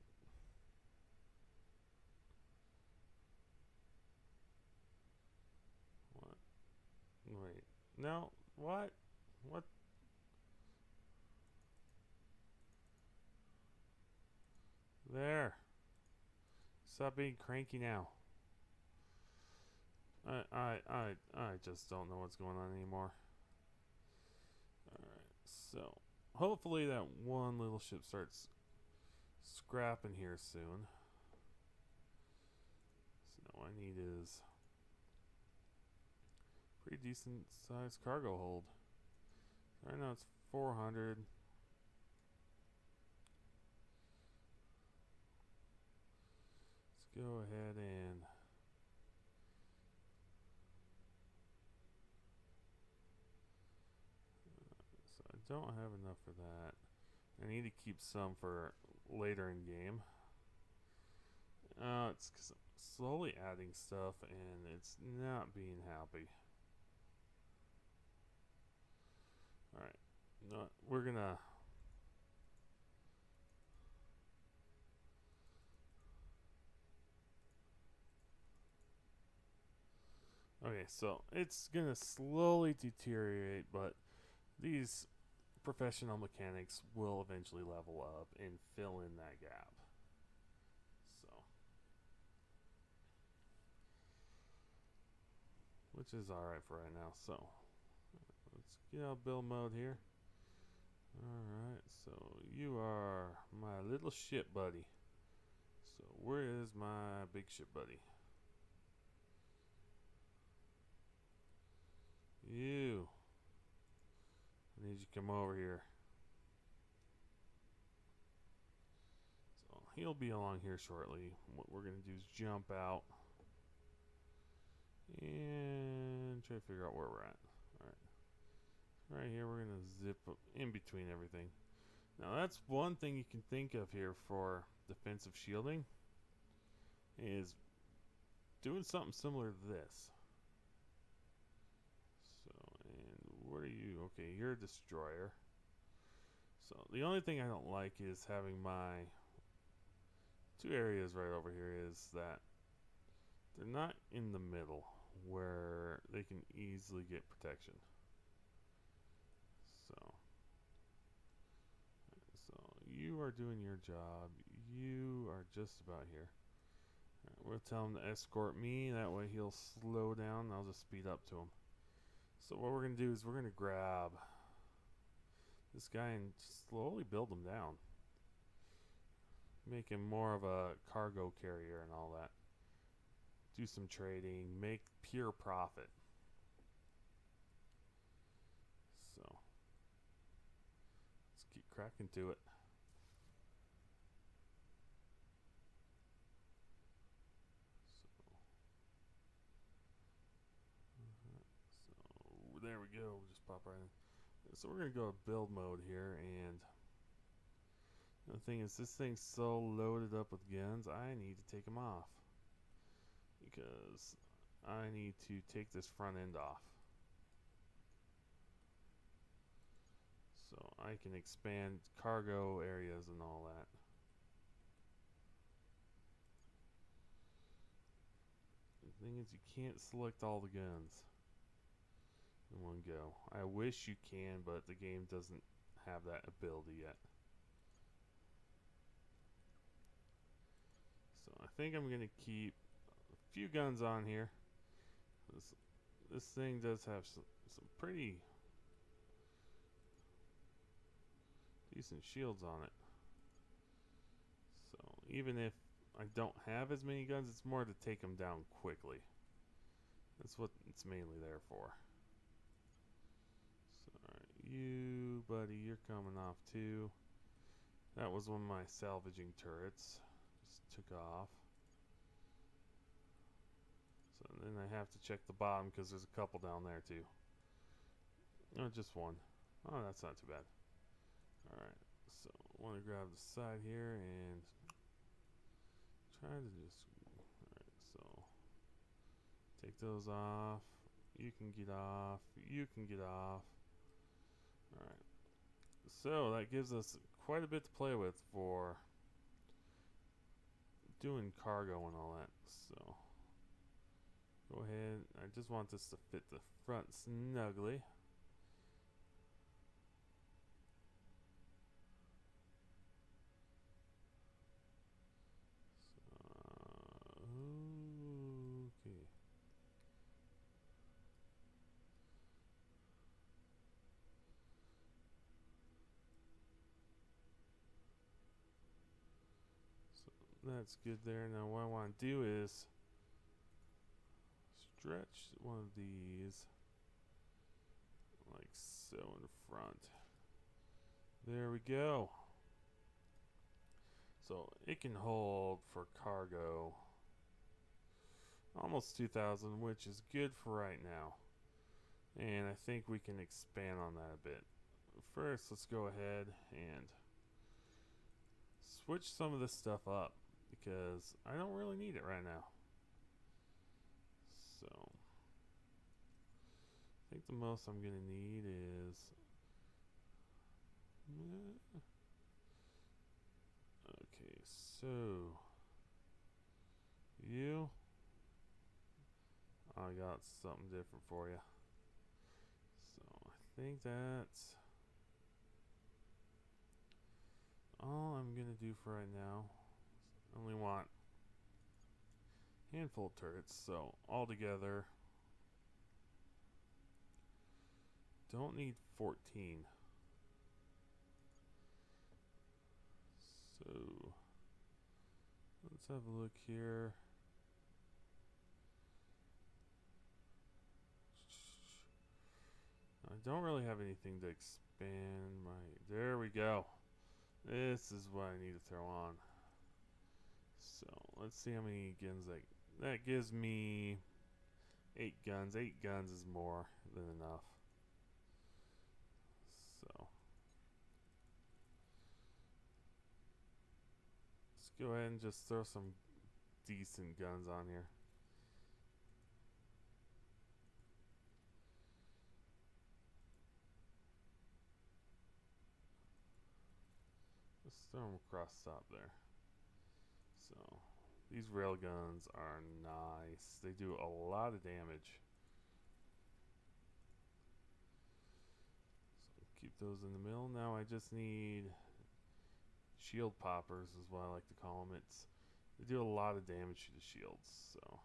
what? Wait, no, what? What? There. Stop being cranky now. I just don't know what's going on anymore. Alright, so hopefully that one little ship starts scrapping here soon. So now what I need is pretty decent sized cargo hold. Right now it's 400. Let's go ahead and so I don't have enough for that. I need to keep some for later in game. It's because I'm slowly adding stuff and it's not being happy. Alright, no, we're gonna okay, so it's gonna slowly deteriorate, but these professional mechanics will eventually level up and fill in that gap. So, which is alright for right now. So, let's get out build mode here. Alright, so you are my little ship buddy. So, where is my big ship buddy? You. I need you to come over here. So, he'll be along here shortly. What we're going to do is jump out and try to figure out where we're at. Alright. Right here, we're going to zip up in between everything. Now, that's one thing you can think of here for defensive shielding, is doing something similar to this. So, and what are you? Okay, you're a destroyer. So, the only thing I don't like is having my two areas right over here is that they're not in the middle where they can easily get protection. So you are doing your job. You are just about here. Right, we'll tell him to escort me. That way he'll slow down. I'll just speed up to him. So what we're going to do is we're going to grab this guy and slowly build him down. Make him more of a cargo carrier and all that. Do some trading. Make pure profit. So let's keep cracking to it. So there we go. We'll just pop right in. So we're going to go to build mode here, and the thing is, this thing's so loaded up with guns, I need to take them off. Because I need to take this front end off. So I can expand cargo areas and all that. The thing is, you can't select all the guns in one go. I wish you can, but the game doesn't have that ability yet. So I think I'm going to keep a few guns on here. This thing does have some pretty decent shields on it. So even if I don't have as many guns, it's more to take them down quickly. That's what it's mainly there for. So alright, you buddy, you're coming off too. That was one of my salvaging turrets. Just took off. So then I have to check the bottom because there's a couple down there too. No, just one. Oh, that's not too bad. Alright, so I want to grab the side here and try to just... Alright, so take those off. You can get off. You can get off. Alright. So that gives us quite a bit to play with for doing cargo and all that. So go ahead. I just want this to fit the front snugly. Okay. So that's good there. Now what I want to do is stretch one of these like so in the front. There we go. So it can hold for cargo almost 2,000, which is good for right now. And I think we can expand on that a bit. First, let's go ahead and switch some of this stuff up because I don't really need it right now. So I think the most I'm gonna need is okay, so you, I got something different for you. So I think that's all I'm gonna do for right now. I only want a handful of turrets, so all together, don't need 14. So let's have a look here. I don't really have anything to expand my... There we go. This is what I need to throw on. So let's see how many guns that gives me. 8 guns. 8 guns is more than enough. So let's go ahead and just throw some decent guns on here. Just throw them across the top there. So these railguns are nice. They do a lot of damage. So keep those in the middle. Now I just need shield poppers is what I like to call them. They do a lot of damage to the shields. So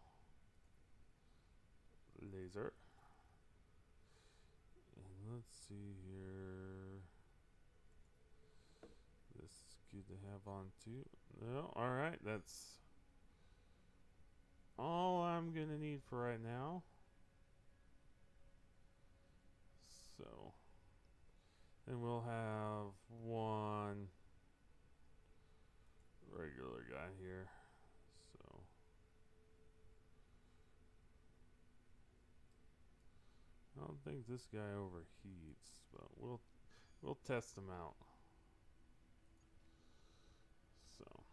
laser. And let's see here. This is good to have on too. No, alright, that's all I'm gonna need for right now. So then we'll have one regular guy here. So I don't think this guy overheats, but we'll test him out. So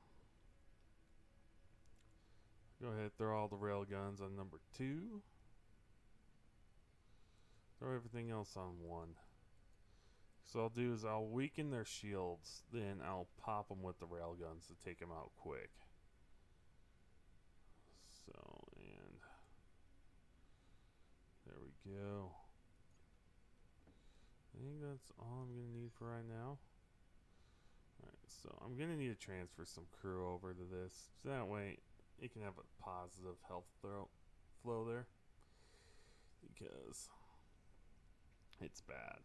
go ahead, throw all the rail guns on number 2. Throw everything else on 1. So I'll do is I'll weaken their shields, then I'll pop them with the rail guns to take them out quick. So, and there we go. I think that's all I'm gonna need for right now. Alright, so I'm gonna need to transfer some crew over to this, so that way it can have a positive health flow there, because it's bad.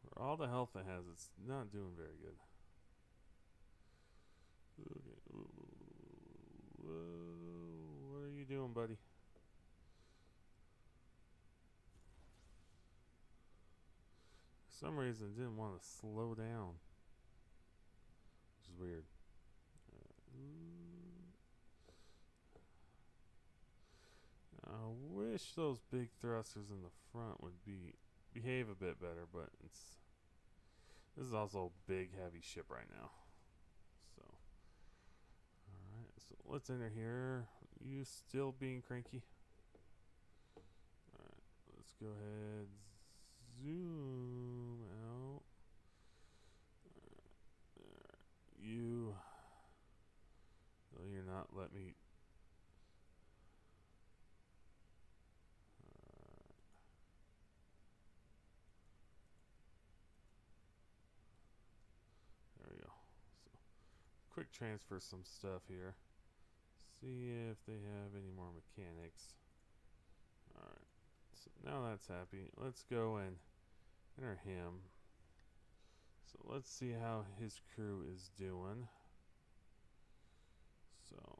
For all the health it has, it's not doing very good. Okay. Whoa. What are you doing, buddy? For some reason it didn't want to slow down, which is weird. I wish those big thrusters in the front would behave a bit better, but this is also a big heavy ship right now. So alright, so let's enter here. You still being cranky? Alright, let's go ahead, zoom out. You no, you're not, let me. There we go. So quick transfer some stuff here. See if they have any more mechanics. Alright, so now that's happy. Let's go and enter him. So let's see how his crew is doing. So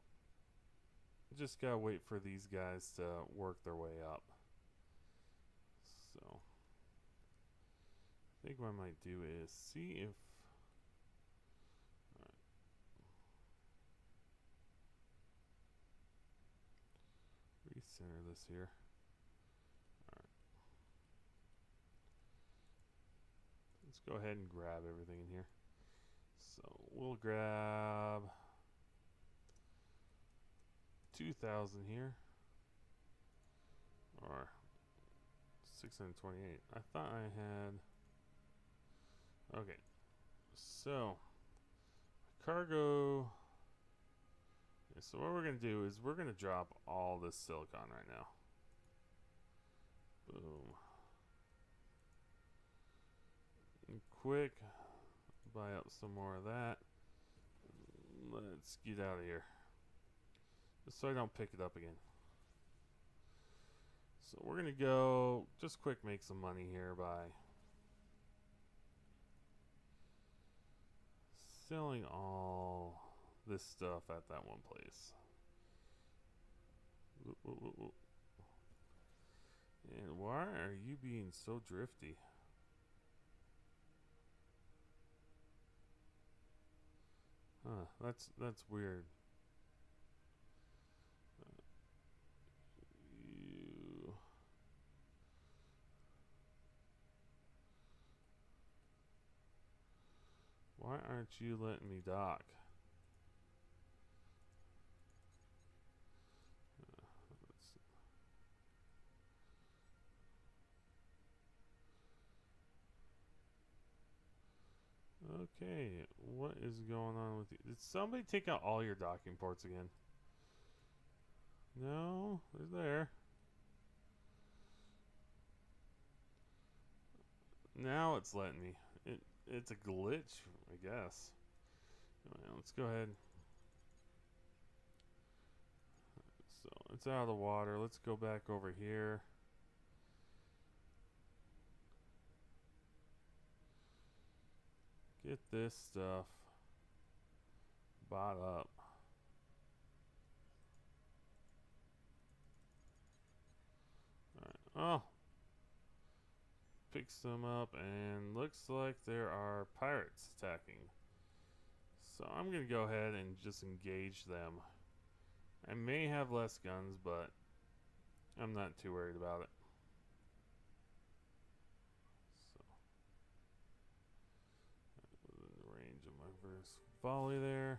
just gotta wait for these guys to work their way up. So I think what I might do is see if recenter this here. Alright. Let's go ahead and grab everything in here. So we'll grab 2,000 here, or 628. I thought I had. Okay, so cargo. Okay, so what we're gonna do is we're gonna drop all this silicon right now. Boom. And quick. buy up some more of that. Let's get out of here. Just so I don't pick it up again. So we're going to go just quick make some money here by selling all this stuff at that one place. And why are you being so drifty? Huh, that's weird. You. Why aren't you letting me dock? Okay, what is going on with you? Did somebody take out all your docking ports again? No, they're there. Now it's letting me. It's a glitch, I guess. Anyway, let's go ahead. So it's out of the water. Let's go back over here. Get this stuff bought up. Alright. Oh. Picks them up and looks like there are pirates attacking. So I'm going to go ahead and just engage them. I may have less guns, but I'm not too worried about it. So, within the range of my first volley there.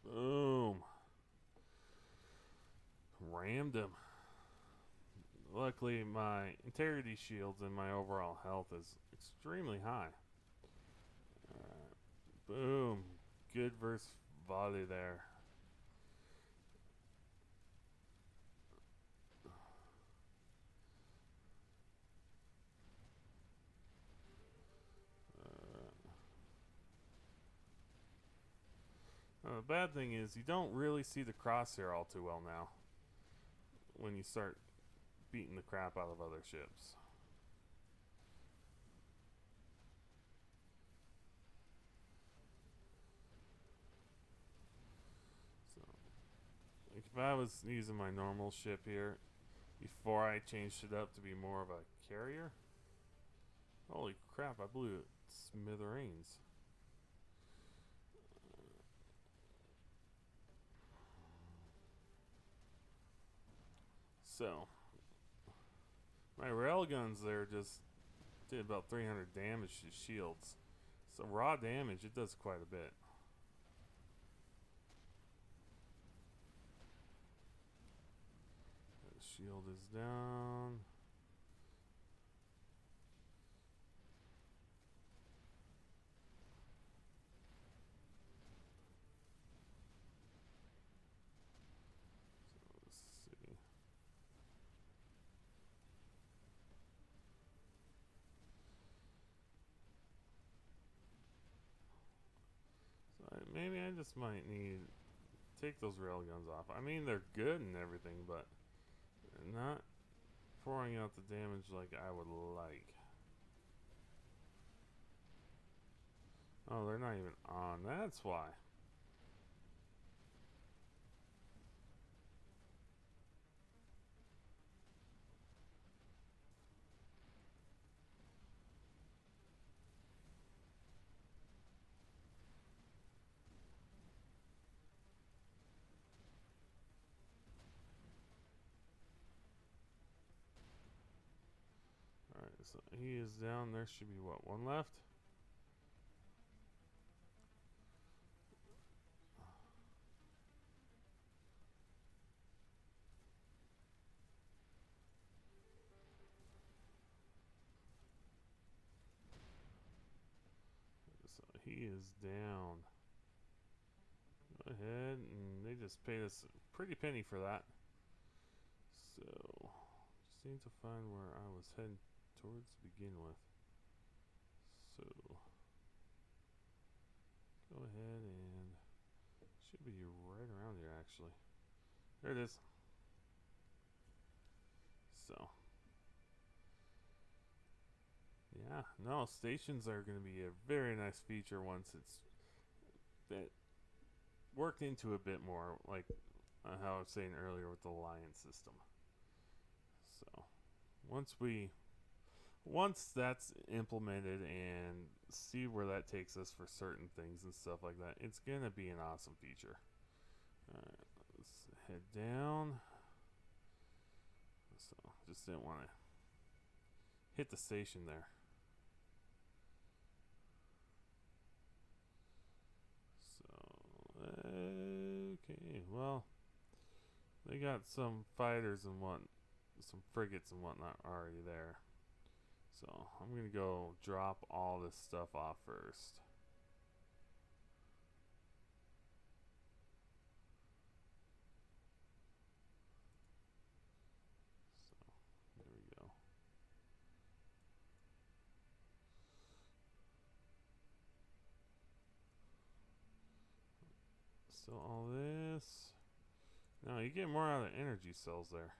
Boom. Rammed him. Luckily, my integrity shields and my overall health is extremely high. Boom. Good verse volley there. The bad thing is you don't really see the crosshair all too well now when you start beating the crap out of other ships. So, like if I was using my normal ship here before I changed it up to be more of a carrier, holy crap, I blew it smithereens. So, my railguns there just did about 300 damage to shields. So raw damage, it does quite a bit. The shield is down. Maybe I just might need to take those railguns off. I mean, they're good and everything, but they're not pouring out the damage like I would like. Oh, they're not even on. That's why. Alright, so he is down. There should be, what, one left? So he is down. Go ahead, and they just paid us pretty penny for that. So, just need to find where I was heading towards to begin with. So, go ahead and should be right around here actually. There it is. So, yeah, no, stations are going to be a very nice feature once it's worked into a bit more, like how I was saying earlier with the alliance system. So, once that's implemented and see where that takes us for certain things and stuff like that, it's gonna be an awesome feature. Alright, let's head down. So, just didn't want to hit the station there. So, okay, well, they got some fighters and some frigates and whatnot already there. So I'm gonna go drop all this stuff off first. So there we go. So all this. Now you get more out of energy cells there.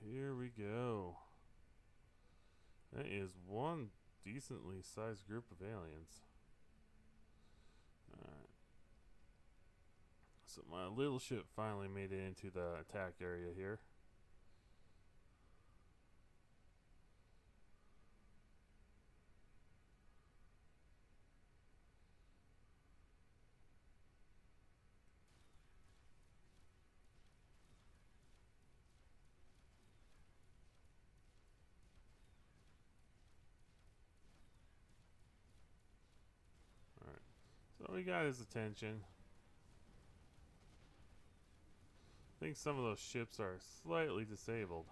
Here we go. That is one decently sized group of aliens. Alright. So my little ship finally made it into the attack area here. So we got his attention. I think some of those ships are slightly disabled.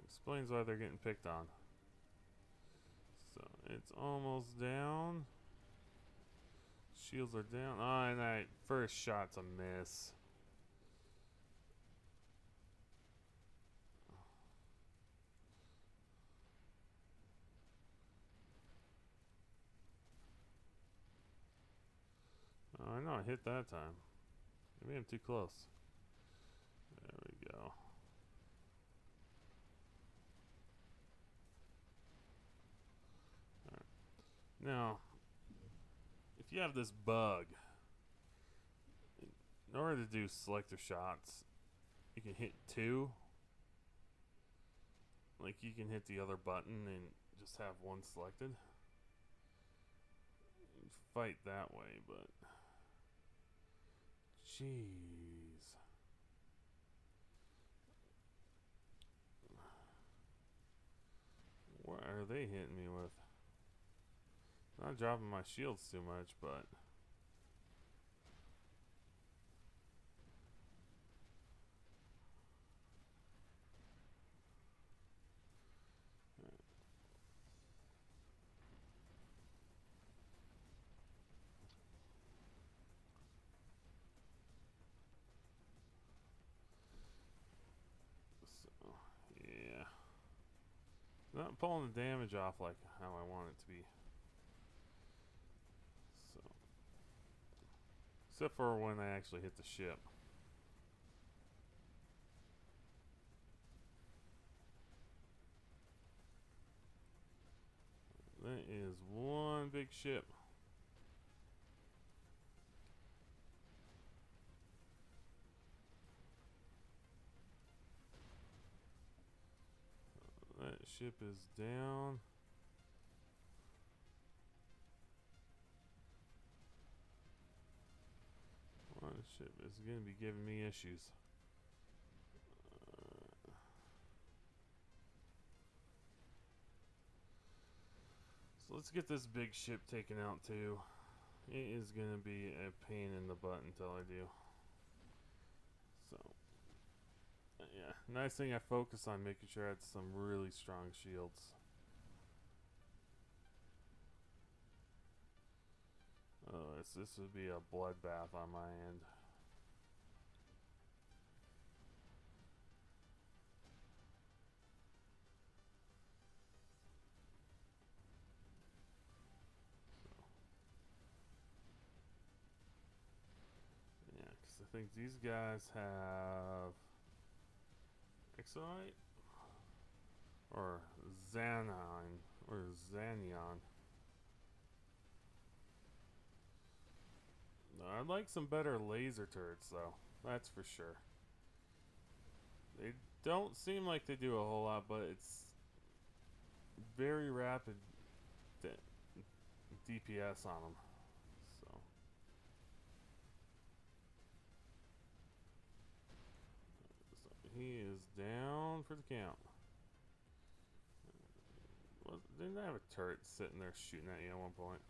Explains why they're getting picked on. So it's almost down. Shields are down. Oh, and that first shot's a miss. Oh, I know I hit that time. Maybe I'm too close. There we go. Alright. Now, if you have this bug, in order to do selector shots, you can hit 2. Like you can hit the other button and just have one selected. You fight that way, but jeez. What are they hitting me with? Not dropping my shields too much, but so yeah. Not pulling the damage off like how I want it to be. So, except for when I actually hit the ship. That is one big ship. That ship is down. One ship is going to be giving me issues. So let's get this big ship taken out too. It is going to be a pain in the butt until I do. So, yeah, nice thing I focus on making sure I had some really strong shields. Oh, this would be a bloodbath on my end. Yeah, because I think these guys have Exolite or Xanon or Xanion. I'd like some better laser turrets, though. That's for sure. They don't seem like they do a whole lot, but it's very rapid DPS on them. So he is down for the count. Didn't I have a turret sitting there shooting at you at one point?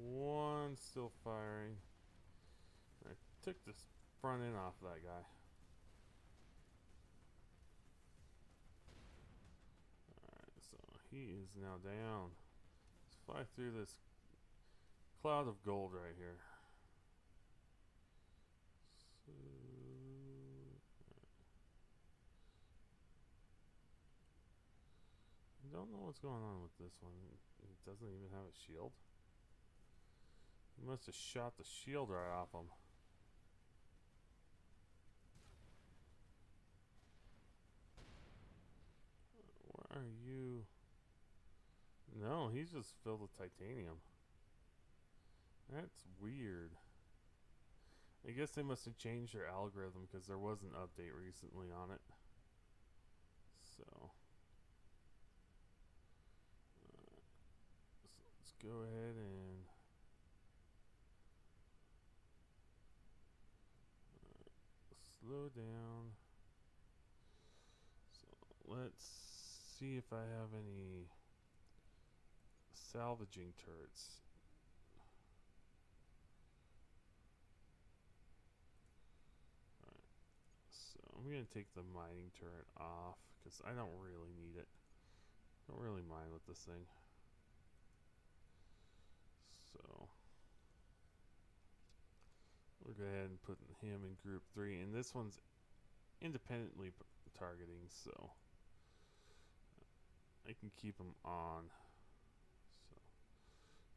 One still firing. I took this front end off that guy. Alright, so he is now down. Let's fly through this cloud of gold right here. So, I don't know what's going on with this one. It doesn't even have a shield. He must have shot the shield right off him. Where are you? No, he's just filled with titanium. That's weird. I guess they must have changed their algorithm because there was an update recently on it. So let's go ahead and slow down. So let's see if I have any salvaging turrets. Alright, so I'm gonna take the mining turret off because I don't really need it. Don't really mind with this thing. So we'll go ahead and put him in group 3, and this one's independently targeting, so I can keep him on.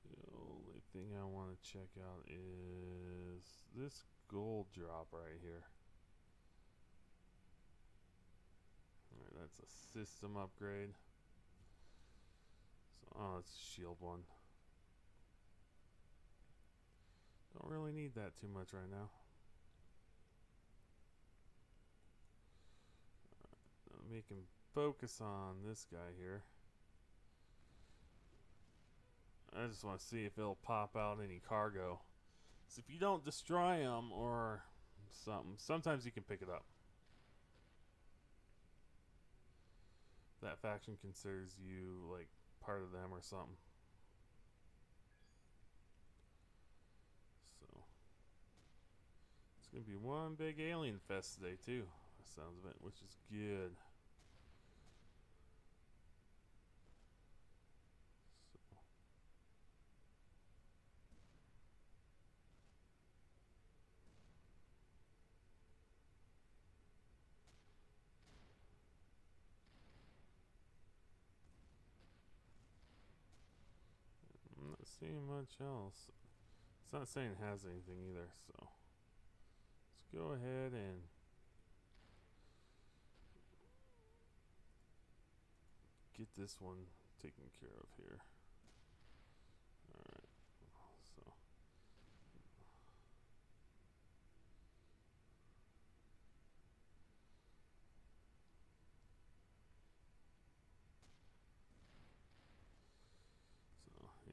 So the only thing I want to check out is this gold drop right here. Alright, that's a system upgrade. So, oh, it's a shield one. Don't really need that too much right now. Make him focus on this guy here. I just want to see if it'll pop out any cargo. So if you don't destroy him or something, sometimes you can pick it up. That faction considers you like part of them or something. So it's gonna be one big alien fest today too, by the sounds of it, which is good. I'm not seeing much else. It's not saying it has anything either, so let's go ahead and get this one taken care of here. Alright, so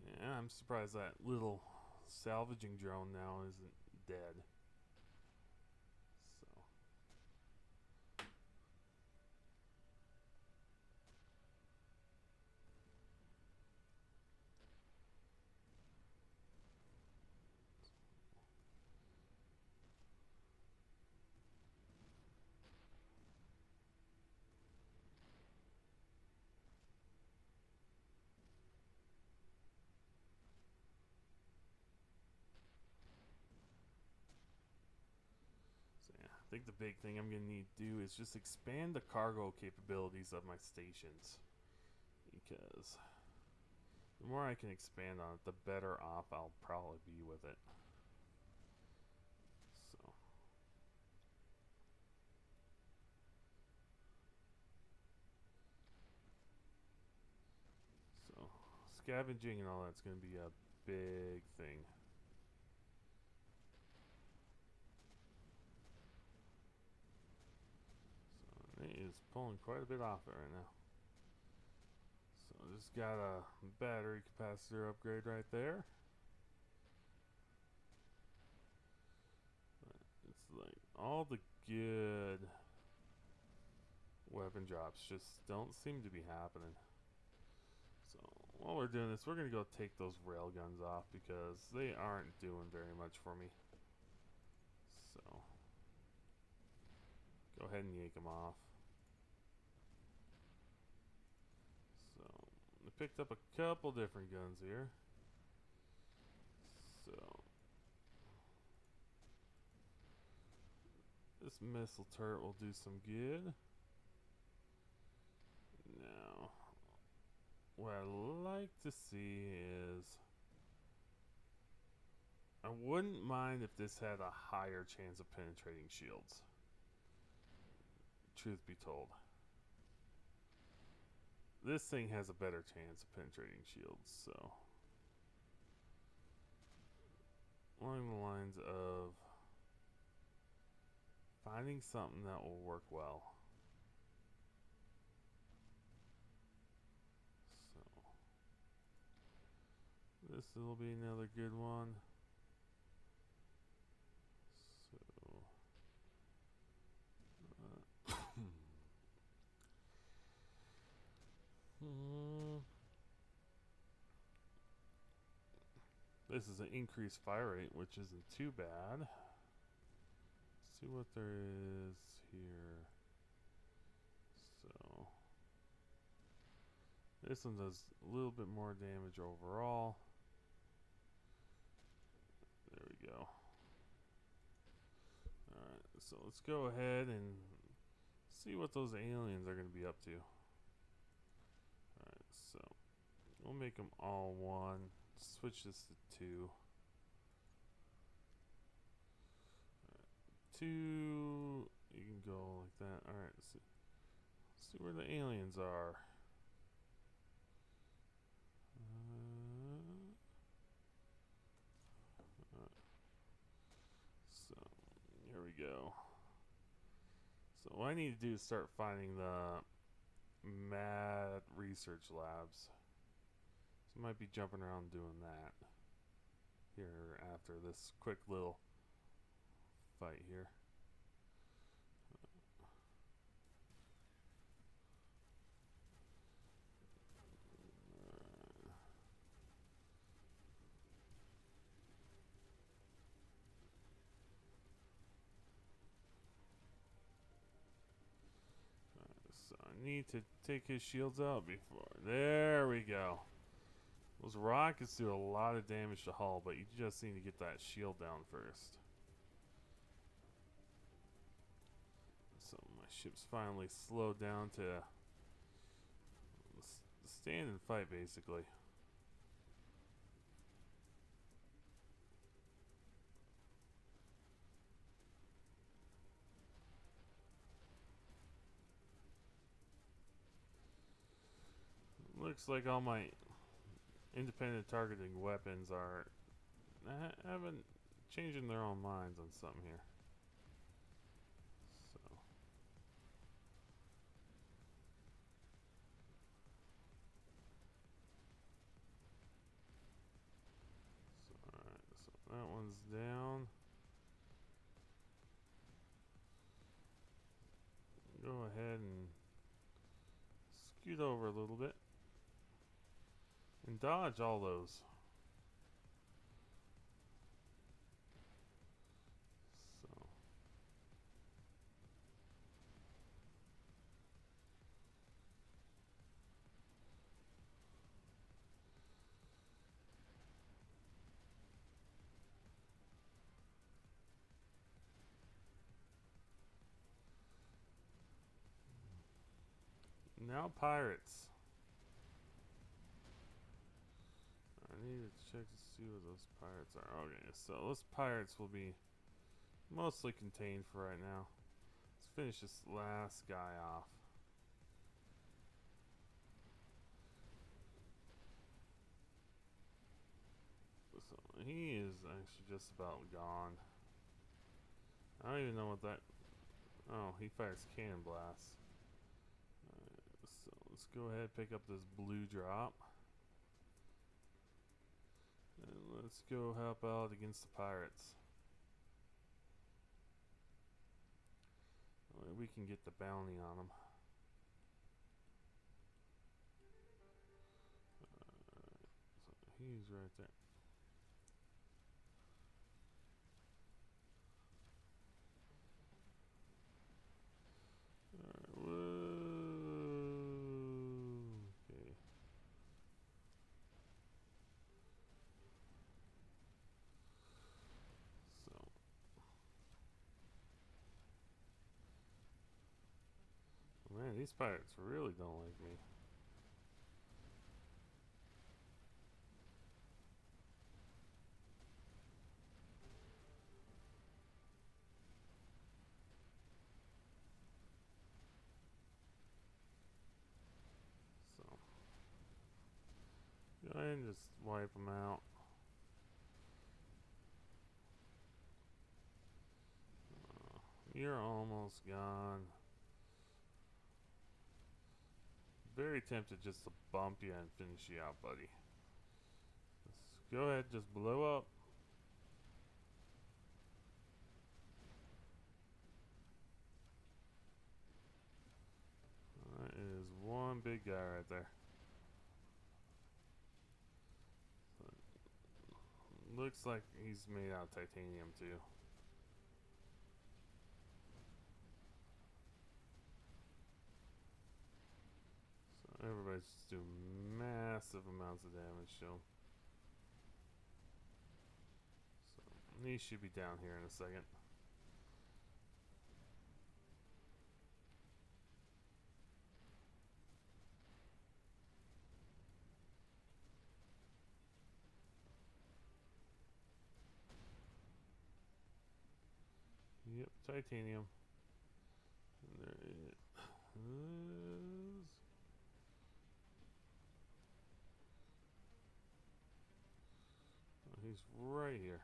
yeah, I'm surprised that little salvaging drone now isn't dead. So I think the big thing I'm going to need to do is just expand the cargo capabilities of my stations. Because the more I can expand on it, the better off I'll probably be with it. So scavenging and all that's going to be a big thing. So it is pulling quite a bit off it right now. So just got a battery capacitor upgrade right there. But it's like all the good weapon drops just don't seem to be happening. So while we're doing this, we're going to go take those rail guns off because they aren't doing very much for me. So go ahead and yank them off. So I picked up a couple different guns here. So this missile turret will do some good. Now, what I like to see is, I wouldn't mind if this had a higher chance of penetrating shields. Truth be told, this thing has a better chance of penetrating shields, so along the lines of finding something that will work well. So this will be another good one. This is an increased fire rate, which isn't too bad. Let's see what there is here. So this one does a little bit more damage overall. There we go. Alright, so let's go ahead and see what those aliens are going to be up to. Alright, so we'll make them all one. Switch this to 2. Alright, 2. You can go like that. Alright, see where the aliens are. So here we go. So what I need to do is start finding the mad research labs. So I might be jumping around doing that here after this quick little fight here. So I need to take his shields out before. There we go. Those rockets do a lot of damage to hull, but you just need to get that shield down first. So my ship's finally slowed down to stand and fight, basically. Looks like all my independent targeting weapons are haven't changing their own minds on something here. So alright, so that one's down. Go ahead and scoot over a little bit and dodge all those. So Now pirates. I need to check to see what those pirates are. Okay, so those pirates will be mostly contained for right now. Let's finish this last guy off. So he is actually just about gone. I don't even know what that... Oh, he fires cannon blasts. So let's go ahead and pick up this blue drop. And let's go help out against the pirates. That way we can get the bounty on them. So he's right there. Alright, okay. So, man, these pirates really don't like me. Go ahead and just wipe them out. You're almost gone. Very tempted just to bump you and finish you out, buddy. Just go ahead, just blow up. That is one big guy right there. Looks like he's made out of titanium too. So everybody's just doing massive amounts of damage to him. So he should be down here in a second. Yep, titanium. And there it is. Oh, he's right here.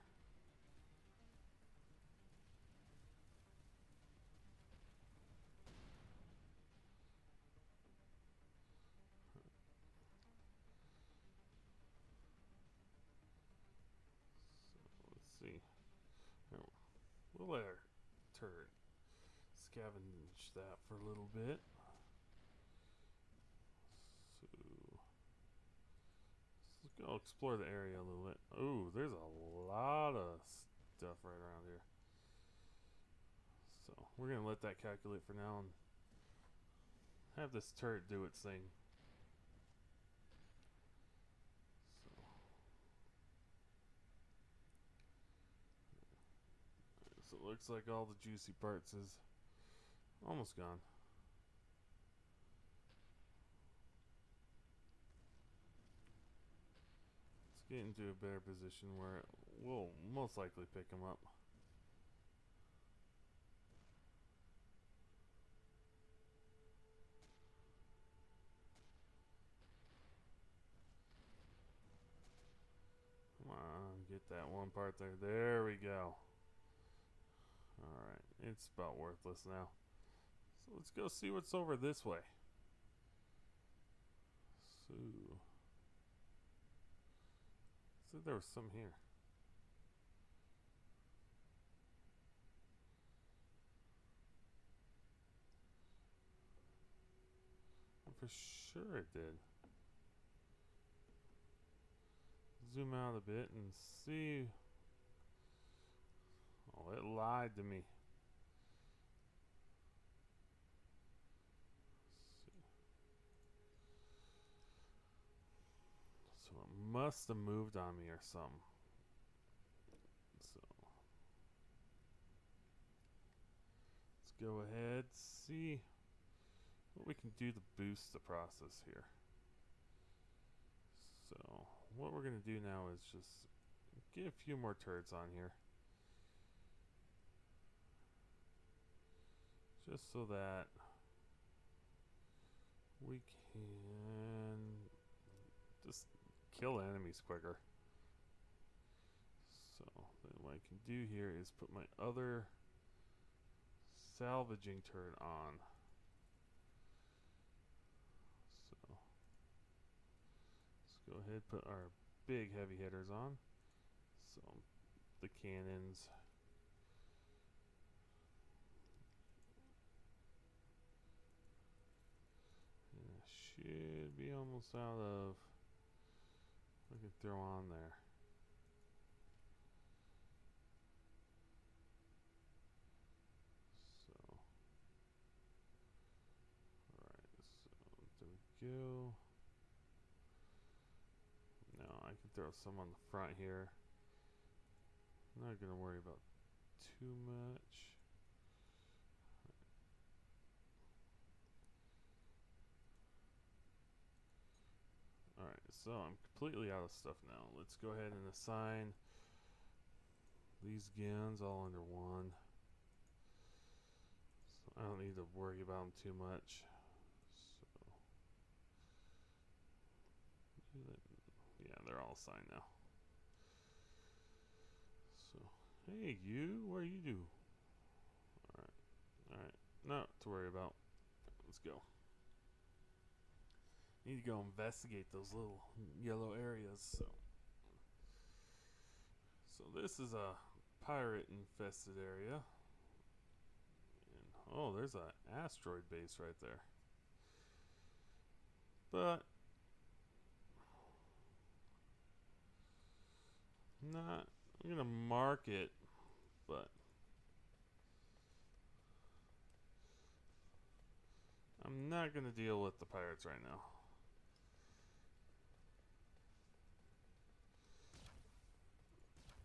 So let's see. Oh, we'll let our turret scavenge that for a little bit. So let's go explore the area a little bit. Oh, there's a lot of stuff right around here. So we're gonna let that calculate for now and have this turret do its thing. So it looks like all the juicy parts is almost gone. Let's get into a better position where we'll most likely pick him up. Come on, get that one part there. There we go. Alright, it's about worthless now. So let's go see what's over this way. So, said there was some here. For sure it did. Zoom out a bit and see. Oh, it lied to me. So it must have moved on me or something. So let's go ahead, see what we can do to boost the process here. So what we're going to do now is just get a few more turrets on here. Just so that we can just kill enemies quicker. So then what I can do here is put my other salvaging turret on. So let's go ahead and put our big heavy hitters on. So the cannons. And I should be almost out of what I can throw on there. So alright, so there we go. Now I can throw some on the front here. I'm not gonna worry about too much. Alright, so I'm completely out of stuff now. Let's go ahead and assign these guns all under one. So I don't need to worry about them too much. So yeah, they're all assigned now. So hey, you, what do you do? Alright, not to worry about. Let's go. Need to go investigate those little yellow areas. So this is a pirate infested area. And oh, there's an asteroid base right there. But not, I'm gonna mark it, but I'm not gonna deal with the pirates right now.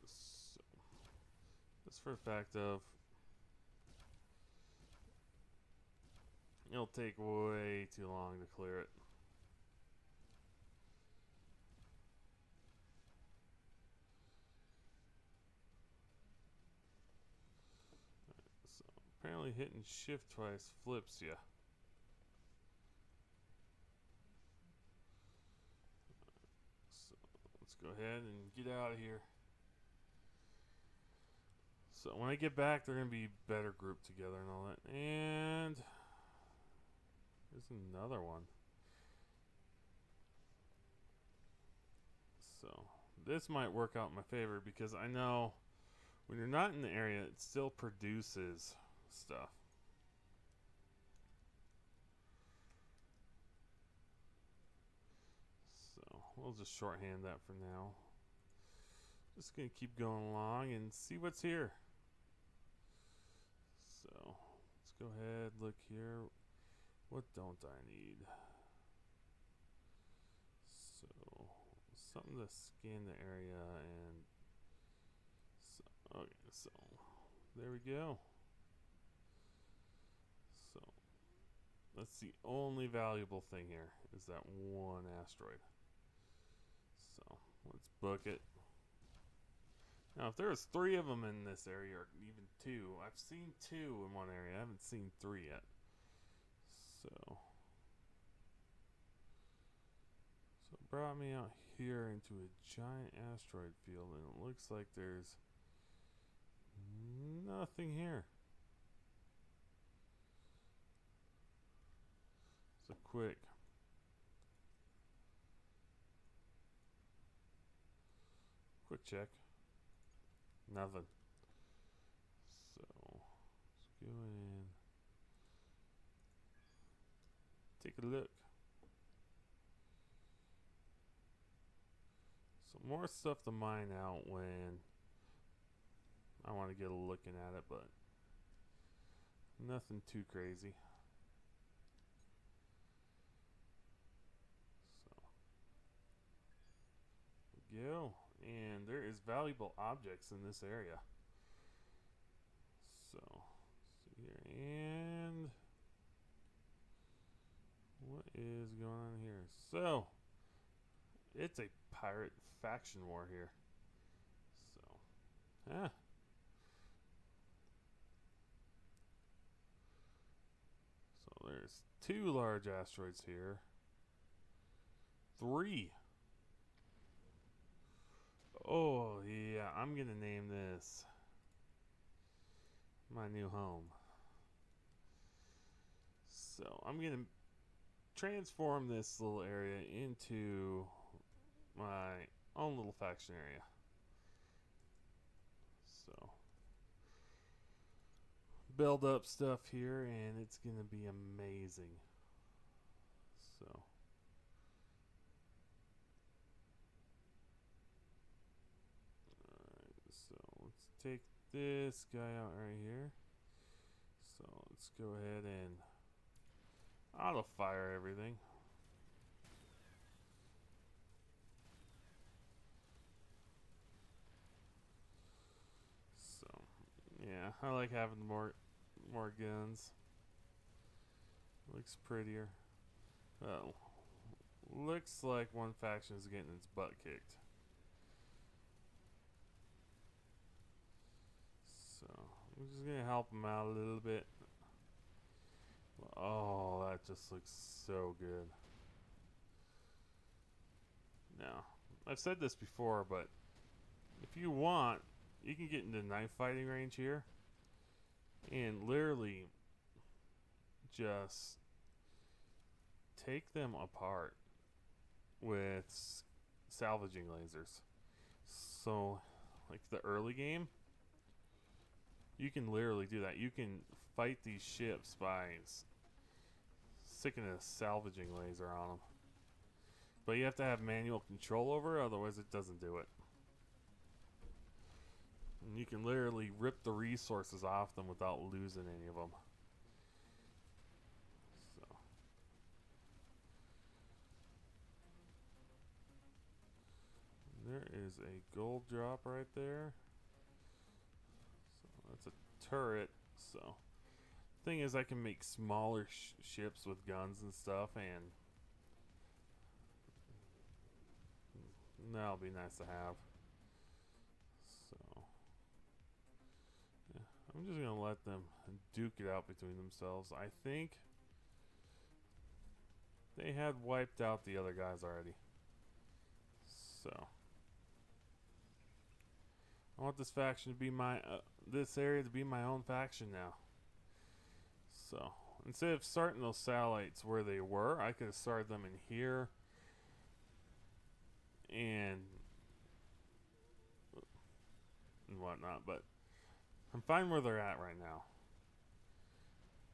So, just for the fact of it'll take way too long to clear it. So apparently hitting shift twice flips you. So let's go ahead and get out of here. So when I get back, they're going to be better grouped together and all that. And there's another one. So this might work out in my favor because I know when you're not in the area, it still produces stuff. So we'll just shorthand that for now. Just going to keep going along and see what's here. So let's go ahead, look here. What don't I need? So something to scan the area and so, okay, so there we go. So that's the only valuable thing here is that one asteroid. So let's book it. Now if there's 3 of them in this area or even 2, I've seen 2 in one area, I haven't seen 3 yet. So it brought me out here into a giant asteroid field and it looks like there's nothing here. So quick check. Nothing. So let's go in. Take a look. So more stuff to mine out when I want to get a looking at it, but nothing too crazy. So go. And there is valuable objects in this area. So see here, and going on here? So, it's a pirate faction war here. So, yeah. So there's 2 large asteroids here. 3. Oh, yeah, I'm going to name this my new home. So, I'm going to transform this little area into my own little faction area. So, build up stuff here, and it's going to be amazing. So, alright, so let's take this guy out right here. So, let's go ahead and auto fire everything. So, yeah, I like having more guns. Looks prettier. Well, looks like one faction is getting its butt kicked. So, I'm just gonna help them out a little bit. Oh, that just looks so good. Now, I've said this before, but if you want, you can get into knife fighting range here and literally just take them apart with salvaging lasers. So, like the early game, you can literally do that. You can fight these ships by sticking a salvaging laser on them. But you have to have manual control over it, otherwise it doesn't do it. And you can literally rip the resources off them without losing any of them. So. There is a gold drop right there. So that's a turret. So thing is, I can make smaller ships with guns and stuff, and that'll be nice to have. So yeah, I'm just gonna let them duke it out between themselves. I think they had wiped out the other guys already. So I want this faction to be this area to be my own faction now. So instead of starting those satellites where they were, I could have started them in here and whatnot. But I'm fine where they're at right now,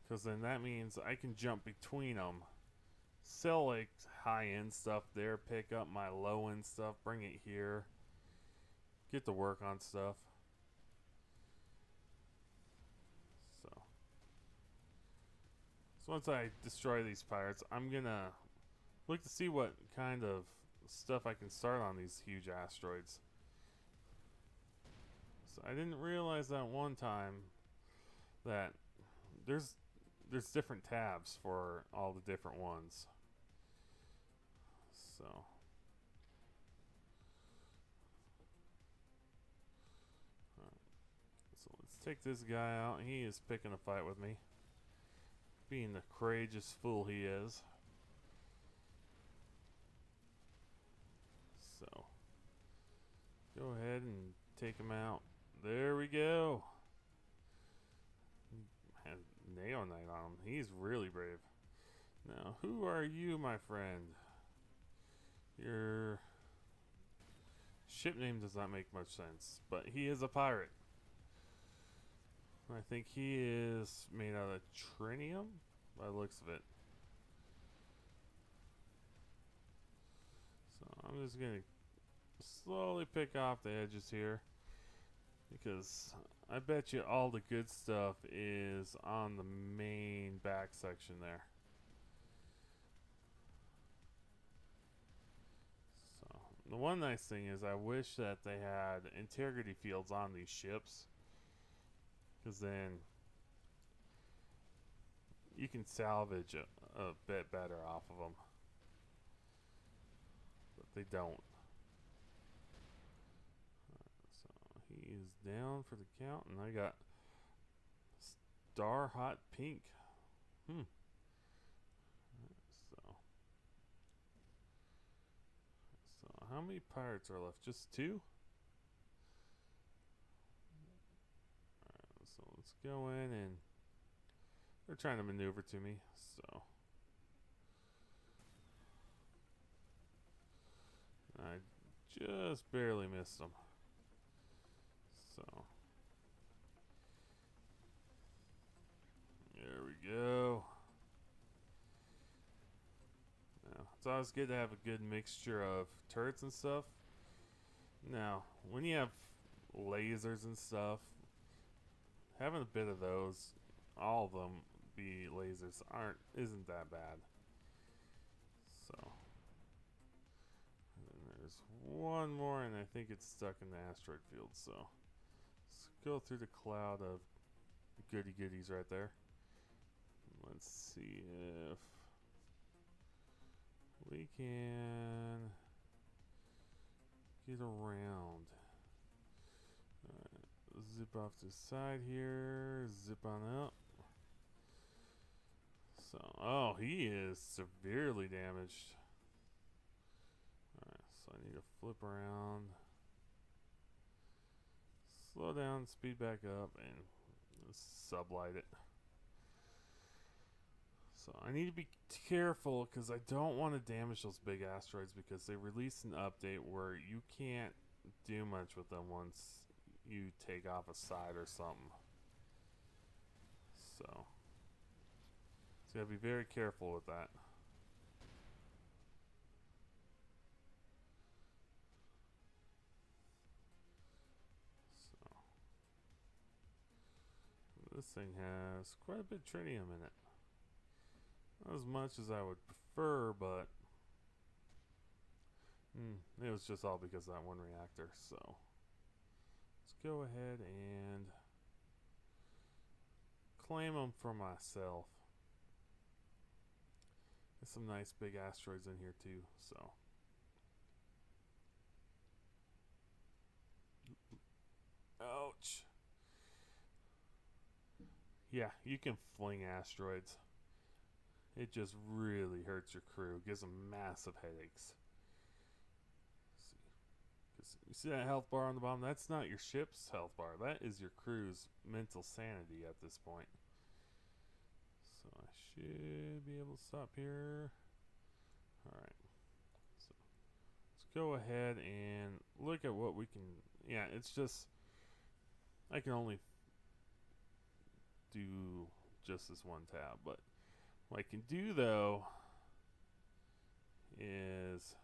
because then that means I can jump between them, sell like high-end stuff there, pick up my low-end stuff, bring it here, get to work on stuff. So once I destroy these pirates, I'm gonna look to see what kind of stuff I can start on these huge asteroids. So I didn't realize that one time that there's different tabs for all the different ones. So so let's take this guy out. He is picking a fight with me, being the courageous fool he is. So go ahead and take him out. There we go. Had Neonite on him. He's really brave. Now, who are you, my friend? Your ship name does not make much sense, but he is a pirate. I think he is made out of trinium by the looks of it. So I'm just going to slowly pick off the edges here, because I bet you all the good stuff is on the main back section there. So the one nice thing is I wish that they had integrity fields on these ships, because then you can salvage a bit better off of them. They don't. So he is down for the count, and I got Star Hot Pink. So, how many pirates are left? Just 2? Alright, so let's go in, and they're trying to maneuver to me, so I just barely missed them. So there we go. Now, it's always good to have a good mixture of turrets and stuff. Now, when you have lasers and stuff, having a bit of those, all of them be lasers, isn't that bad. So, and there's one more, and I think it's stuck in the asteroid field. So, let's go through the cloud of goody goodies right there. Let's see if we can get around. Alright, zip off to the side here, zip on up. So, oh, he is severely damaged. Alright, so I need to flip around, slow down, speed back up, and sublight it. So I need to be careful because I don't want to damage those big asteroids, because they released an update where you can't do much with them once you take off a side or something. So you gotta be very careful with that. So this thing has quite a bit of tritium in it. Not as much as I would prefer, but it was just all because of that one reactor. So let's go ahead and claim them for myself. There's some nice big asteroids in here too. So ouch. Yeah, you can fling asteroids. It just really hurts your crew. Gives them massive headaches. You see that health bar on the bottom? That's not your ship's health bar. That is your crew's mental sanity at this point. So I should be able to stop here. Alright. So let's go ahead and look at what we can... Yeah, it's just... I can only do just this one tab, but what I can do though is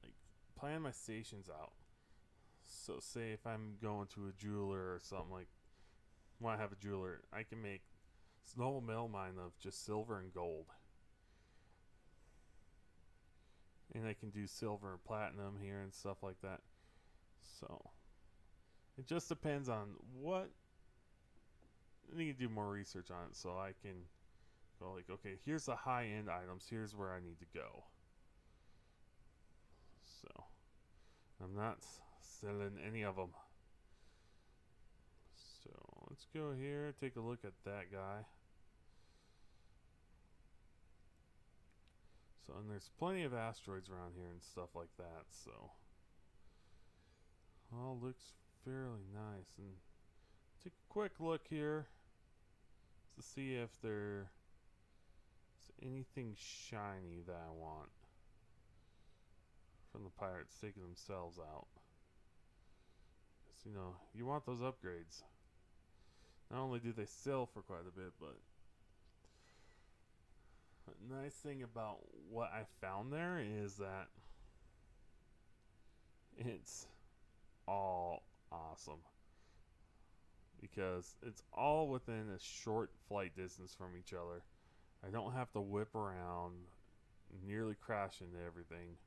like plan my stations out. So say if I'm going to a jeweler or something, like when I have a jeweler, I can make this normal metal mine of just silver and gold. And I can do silver and platinum here and stuff like that. So it just depends on what. I need to do more research on it so I can go like, okay, here's the high-end items. Here's where I need to go. So I'm not selling any of them. So let's go here, take a look at that guy. So, and there's plenty of asteroids around here and stuff like that. So all looks fairly nice. And take a quick look here to see if there's anything shiny that I want from the pirates taking themselves out. Because, you know, you want those upgrades. Not only do they sell for quite a bit, but the nice thing about what I found there is that it's all awesome. Because it's all within a short flight distance from each other. I don't have to whip around, nearly crash into everything.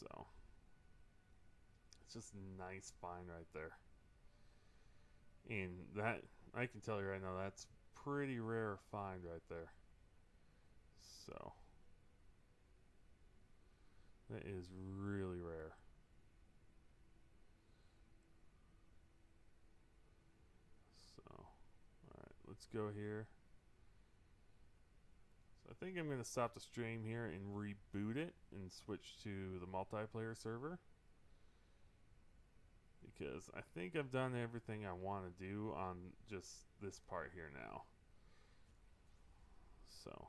So it's just a nice find right there. And that, I can tell you right now, that's pretty rare find right there. So that is really rare. So, alright, let's go here. So I think I'm going to stop the stream here and reboot it and switch to the multiplayer server. Because I think I've done everything I want to do on just this part here now. So.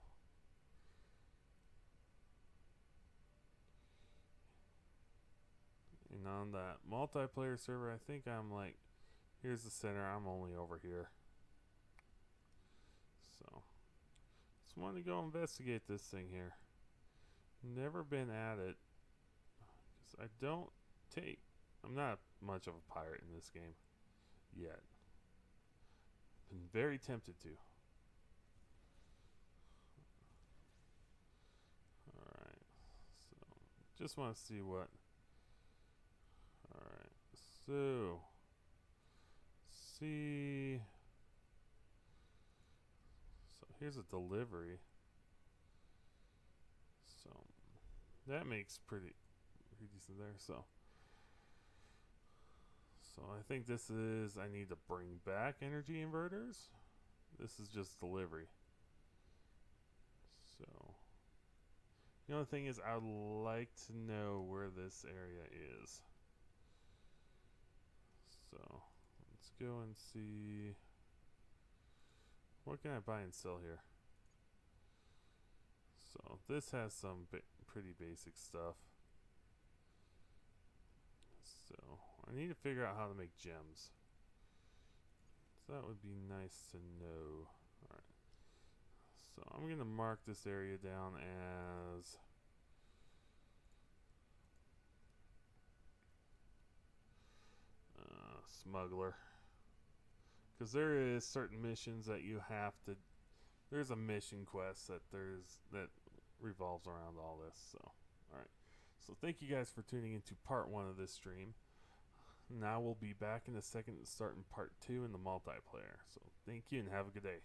And on that multiplayer server, I think I'm like, here's the center, I'm only over here. So, just want to go investigate this thing here. Never been at it. Because I'm not much of a pirate in this game yet. Been very tempted to. Alright, so just want to see what. Alright, so see. So here's a delivery. So that makes pretty decent there. So I think this is, I need to bring back energy inverters. This is just delivery. So the only thing is, I would like to know where this area is. So let's go and see. What can I buy and sell here? So this has some pretty basic stuff. So I need to figure out how to make gems. So that would be nice to know. Alright. So I'm going to mark this area down as smuggler. Because there is certain missions that you have to. There's a mission quest that revolves around all this. So, alright. So thank you guys for tuning into part 1 of this stream. Now we'll be back in a second to start in part 2 in the multiplayer. So thank you and have a good day.